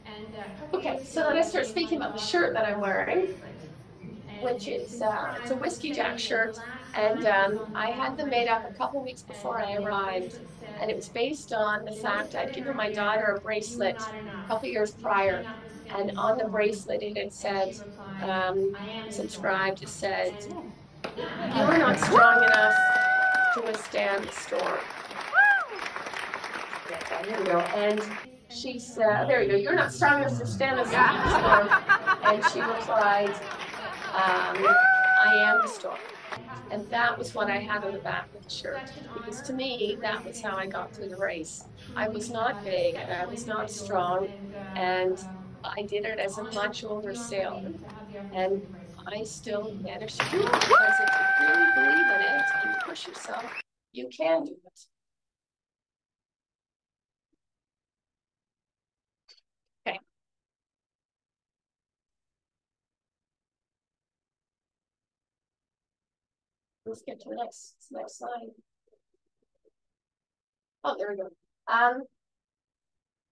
S8: And
S3: okay, so then I start speaking about the shirt that I'm wearing, which is it's a Whiskey Jack shirt, and I had them made up a couple weeks before I arrived, and it was based on the fact I'd given my daughter a bracelet a couple years prior, and on the bracelet it had said, subscribed, it said, "You're not strong enough to withstand the storm." There we go. And she said, there we go, "You're not strong enough to stand the storm." And she replied, "I am the storm." And that was what I had on the back of the shirt. Because to me, that was how I got through the race. I was not big and I was not strong. And I did it as a much older sailor. And I still managed to do it, because if you really believe in it and you push yourself, you can do it. Okay. Let's get to the next slide. Oh, there we go.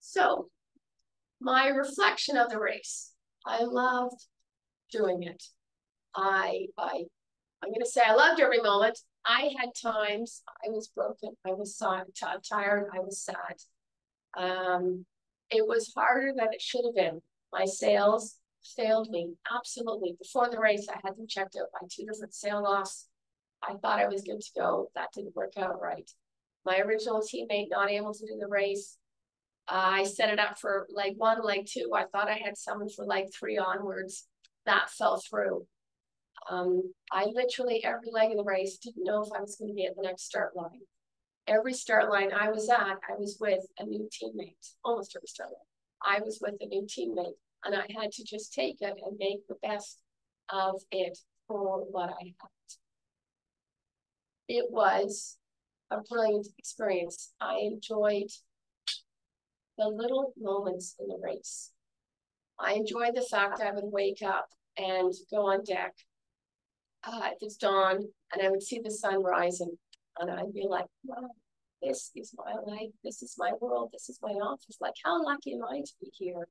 S3: So my reflection of the race. I loved doing it. I'm going to say I loved every moment. I had times I was broken, I was tired, I was sad. It was harder than it should have been. My sails failed me, absolutely. Before the race, I had them checked out by 2 different sail offs. I thought I was good to go. That didn't work out right. My original teammate not able to do the race. I set it up for leg 1, leg 2. I thought I had someone for leg 3 onwards. That fell through. I literally, every leg of the race, didn't know if I was going to be at the next start line. Every start line I was at, I was with a new teammate. Almost every start line, I was with a new teammate. And I had to just take it and make the best of it for what I had. It was a brilliant experience. I enjoyed the little moments in the race. I enjoyed the fact I would wake up and go on deck if it's dawn, and I would see the sun rising, and I'd be like, wow, this is my life, this is my world, this is my office. Like, how lucky am I to be here?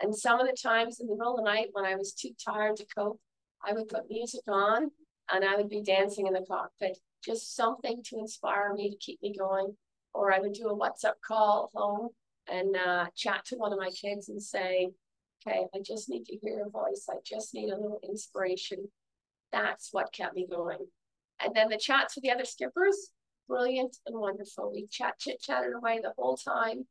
S3: And some of the times in the middle of the night when I was too tired to cope, I would put music on and I would be dancing in the cockpit, just something to inspire me, to keep me going. Or I would do a WhatsApp call home and chat to one of my kids and say, okay, I just need to hear your voice. I just need a little inspiration. That's what kept me going. And then the chats with the other skippers, brilliant and wonderful. We chit-chatted away the whole time.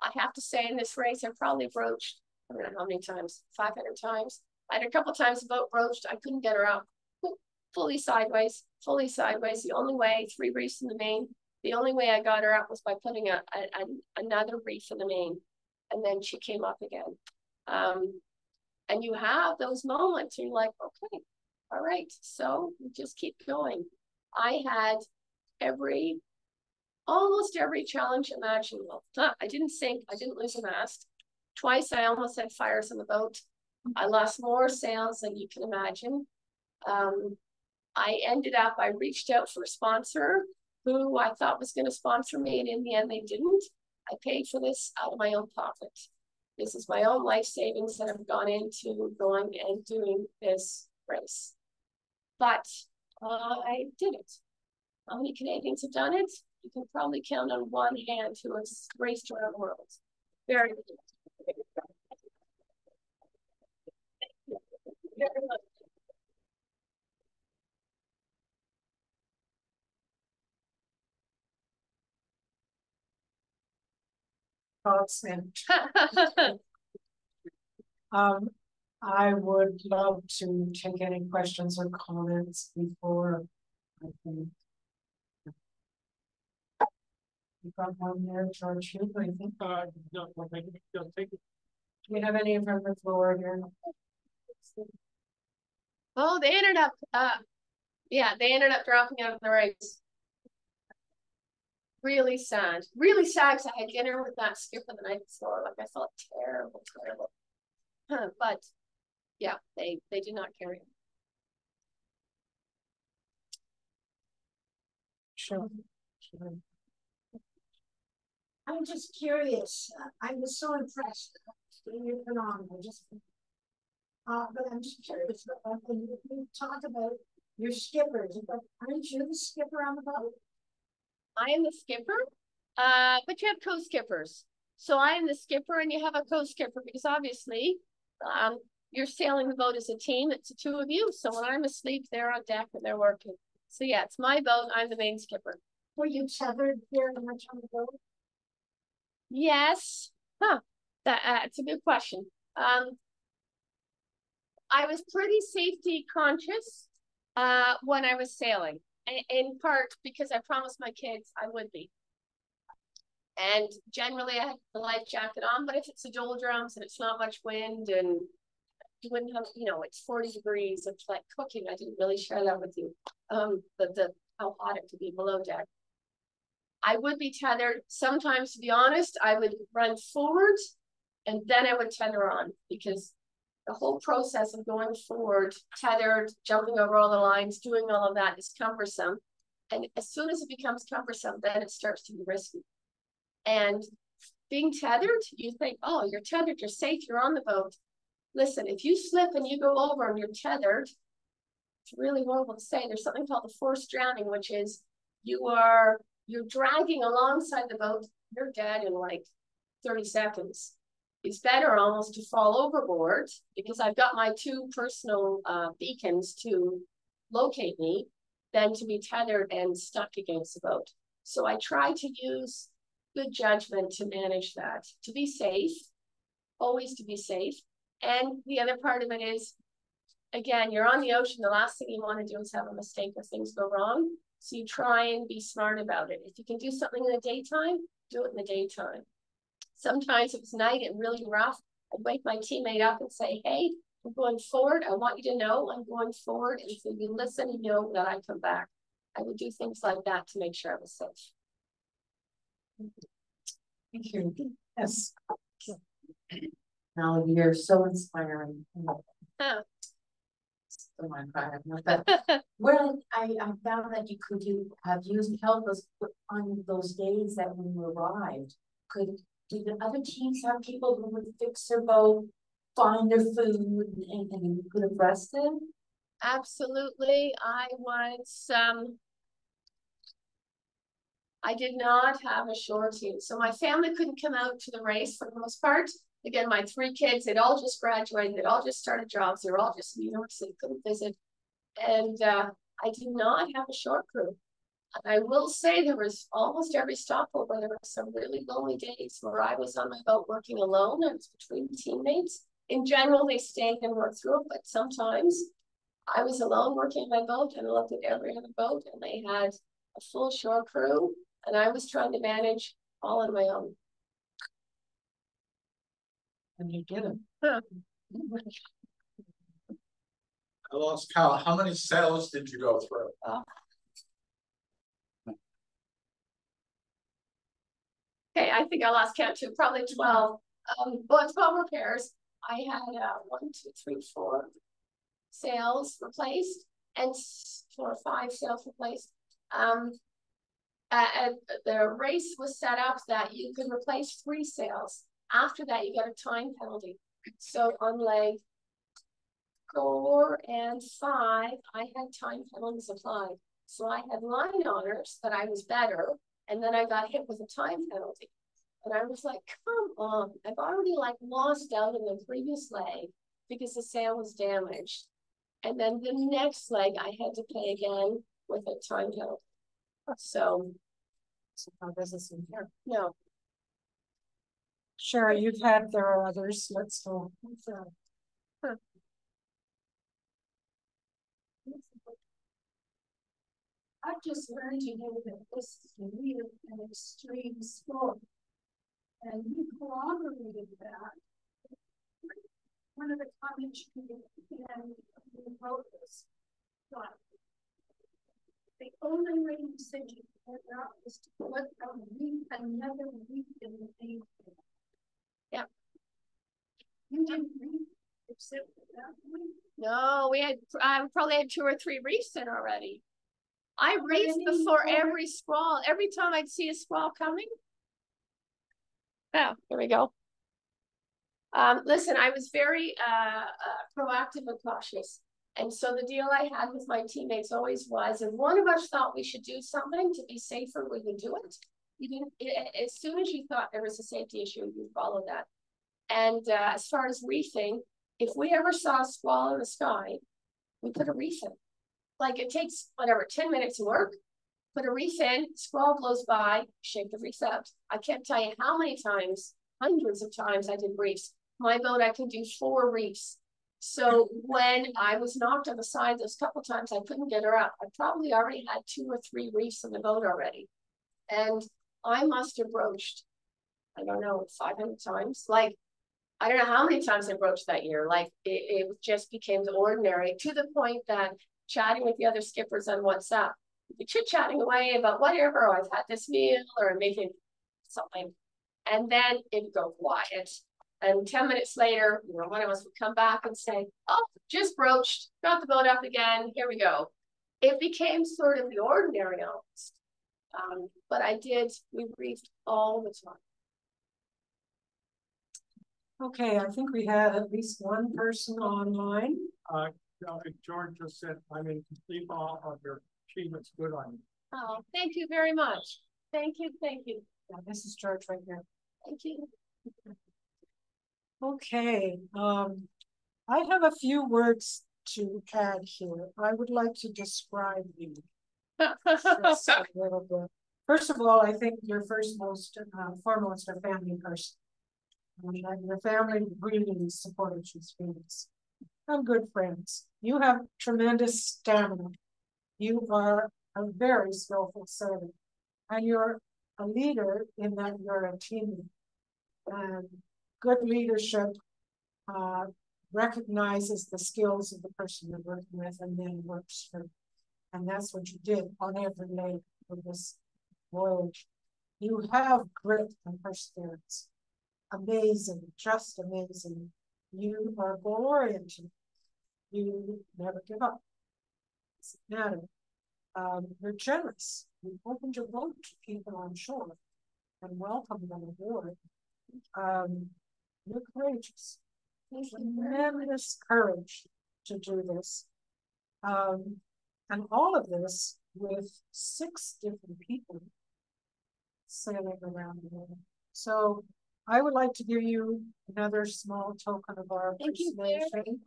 S3: I have to say, in this race, I probably broached, I don't know how many times, 500 times. I had a couple times the boat broached. I couldn't get her up. Fully sideways, fully sideways. The only way, 3 reefs in the main, the only way I got her up was by putting another reef in the main. And then she came up again. And you have those moments, and you're like, okay, all right, so we just keep going. I had almost every challenge imaginable. I didn't sink, I didn't lose a mast. Twice I almost had fires in the boat. I lost more sales than you can imagine. I reached out for a sponsor who I thought was going to sponsor me, and in the end, they didn't. I paid for this out of my own pocket. This is my own life savings that have gone into going and doing this race. But I did it. How many Canadians have done it? You can probably count on one hand who has raced around the world. Very good. Very much.
S1: I would love to take any questions or comments before I think. You've got one there, George, you, I think.
S2: No, thank you. No, thank you.
S1: Do we have any from the floor here?
S3: Oh, they ended up dropping out of the race. Really sad. Really sad because I had dinner with that skipper the night before. Like, I felt terrible. But yeah, they did not carry him.
S1: Sure.
S9: I'm just curious. I was so impressed. You're phenomenal. But I'm just curious. When you talk about your skippers, but aren't you the skipper on the boat?
S3: I am the skipper, but you have co-skippers. So I am the skipper, and you have a co-skipper because obviously, you're sailing the boat as a team. It's the two of you. So when I'm asleep, they're on deck and they're working. So yeah, it's my boat. I'm the main skipper.
S9: Were you tethered very much on the boat?
S3: Yes. That's a good question. I was pretty safety conscious when I was sailing, in part because I promised my kids I would be. And generally I had the life jacket on, but if it's a doldrums and it's not much wind and you wouldn't have, it's 40 degrees, it's like cooking. I didn't really share that with you. How hot it could be below deck. I would be tethered. Sometimes, to be honest, I would run forward and then I would tether on, because the whole process of going forward, tethered, jumping over all the lines, doing all of that is cumbersome. And as soon as it becomes cumbersome, then it starts to be risky. And being tethered, you think, oh, you're tethered, you're safe, you're on the boat. Listen, if you slip and you go over and you're tethered, it's really horrible to say. There's something called the forced drowning, which is you're dragging alongside the boat, you're dead in like 30 seconds. It's better almost to fall overboard, because I've got my two personal beacons to locate me, than to be tethered and stuck against the boat. So I try to use good judgment to manage that, to be safe, always to be safe. And the other part of it is, again, you're on the ocean. The last thing you want to do is have a mistake or things go wrong. So you try and be smart about it. If you can do something in the daytime, do it in the daytime. Sometimes if it's night and really rough, I'd wake my teammate up and say, hey, I'm going forward. I want you to know I'm going forward. And so you listen and know that I come back. I would do things like that to make sure I was safe.
S1: Thank you. Yes. Now you're so inspiring.
S9: Well, I found that you could have used help us on those days that when you arrived. Did the other teams have people who would fix their boat, find their food, and you could have rested?
S3: Absolutely. I did not have a shore team. So my family couldn't come out to the race for the most part. Again, my three kids, they'd all just graduated, they'd all just started jobs, they were all just in New York City, couldn't visit. And I did not have a shore crew. I will say there was almost every stopover, there were some really lonely days where I was on my boat working alone. I was between teammates. In general, they stayed and worked through it, but sometimes I was alone working my boat and I looked at every other boat and they had a full shore crew and I was trying to manage all on my own.
S1: And you did it.
S3: Huh.
S10: I lost count. How many sails did you go through?
S3: Okay, I think I lost count too, probably 12. Well, 12 repairs. I had 4 sails replaced and 4 or 5 sails replaced. The race was set up that you could replace 3 sails. After that, you got a time penalty. So on leg 4 and 5, I had time penalties applied. So I had line honors that I was better, and then I got hit with a time penalty. And I was like, come on, I've already like lost out in the previous leg because the sail was damaged. And then the next leg I had to play again with a time penalty. So
S1: how does this in here?
S3: no.
S1: Sure, there are others. Let's go.
S9: I've just learned to know that this is really an extreme sport. And you corroborated that. One of the comments you wrote this, but the only way you said you could out is to put another week in the thing.
S3: Yep.
S9: You didn't read except for that week?
S3: No, I probably had 2 or 3 reefs in already. I reefed before every squall. Every time I'd see a squall coming. Oh, here we go. Listen, I was very proactive and cautious. And so the deal I had with my teammates always was, if one of us thought we should do something to be safer, we would do it. You didn't, as soon as you thought there was a safety issue, you follow that. And as far as reefing, if we ever saw a squall in the sky, we put a reef in. Like it takes, whatever, 10 minutes to work. Put a reef in, squall blows by, shake the reefs out. I can't tell you how many times, hundreds of times I did reefs. My boat, I can do 4 reefs. So when I was knocked on the side those couple times I couldn't get her up, I probably already had 2 or 3 reefs in the boat already. And I must have broached, I don't know, 500 times. Like, I don't know how many times I broached that year. Like, it just became the ordinary, to the point that chatting with the other skippers on WhatsApp, chit-chatting away about whatever, I've had this meal or making something. And then it'd go quiet. And 10 minutes later, one of us would come back and say, oh, just broached, got the boat up again, here we go. It became sort of the ordinary almost. But we briefed all the time.
S1: Okay, I think we had at least one person online.
S2: George just said, I'm in complete awe of your achievements. Good on you.
S3: Oh, thank you very much. Thank you, thank you.
S1: Yeah, this is George right here.
S3: Thank you.
S1: Okay, I have a few words to add here. I would like to describe you just a little bit. First of all, I think you're foremost a family person. And your family really supported you students. I'm good friends. You have tremendous stamina. You are a very skillful servant. And you're a leader in that you're a team. And good leadership recognizes the skills of the person you're working with and then works for. And that's what you did on every leg of this voyage. You have grit and perseverance. Amazing, just amazing. You are goal-oriented. You never give up. It doesn't matter. You're generous. You opened your boat to people on shore and welcomed them aboard. You're courageous. Tremendous courage to do this. And all of this with 6 different people sailing around the world. So I would like to give you another small token of our appreciation.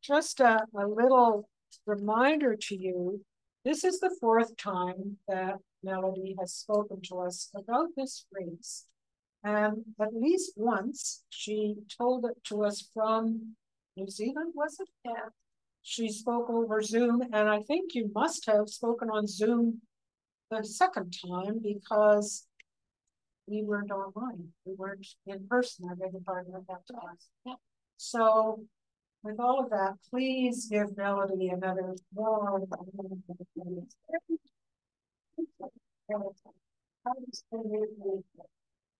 S1: Just a little reminder to you, this is the 4th time that Melodie has spoken to us about this race. And at least once she told it to us from New Zealand, was it? Yeah. She spoke over Zoom, and I think you must have spoken on Zoom the 2nd time because we weren't online. We weren't in person. I beg your pardon at that time. Yeah. So with all of that, please give Melodie another warm.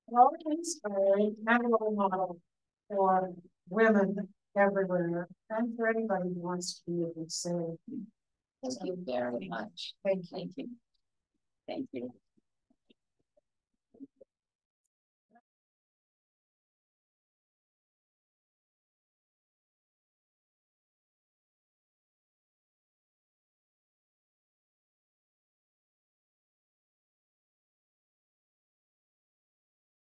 S1: Well, inspiring and role model. for women everywhere and for anybody who wants to be a good sailor.
S3: Thank you very much.
S1: Thank you.
S3: Thank you. Thank you.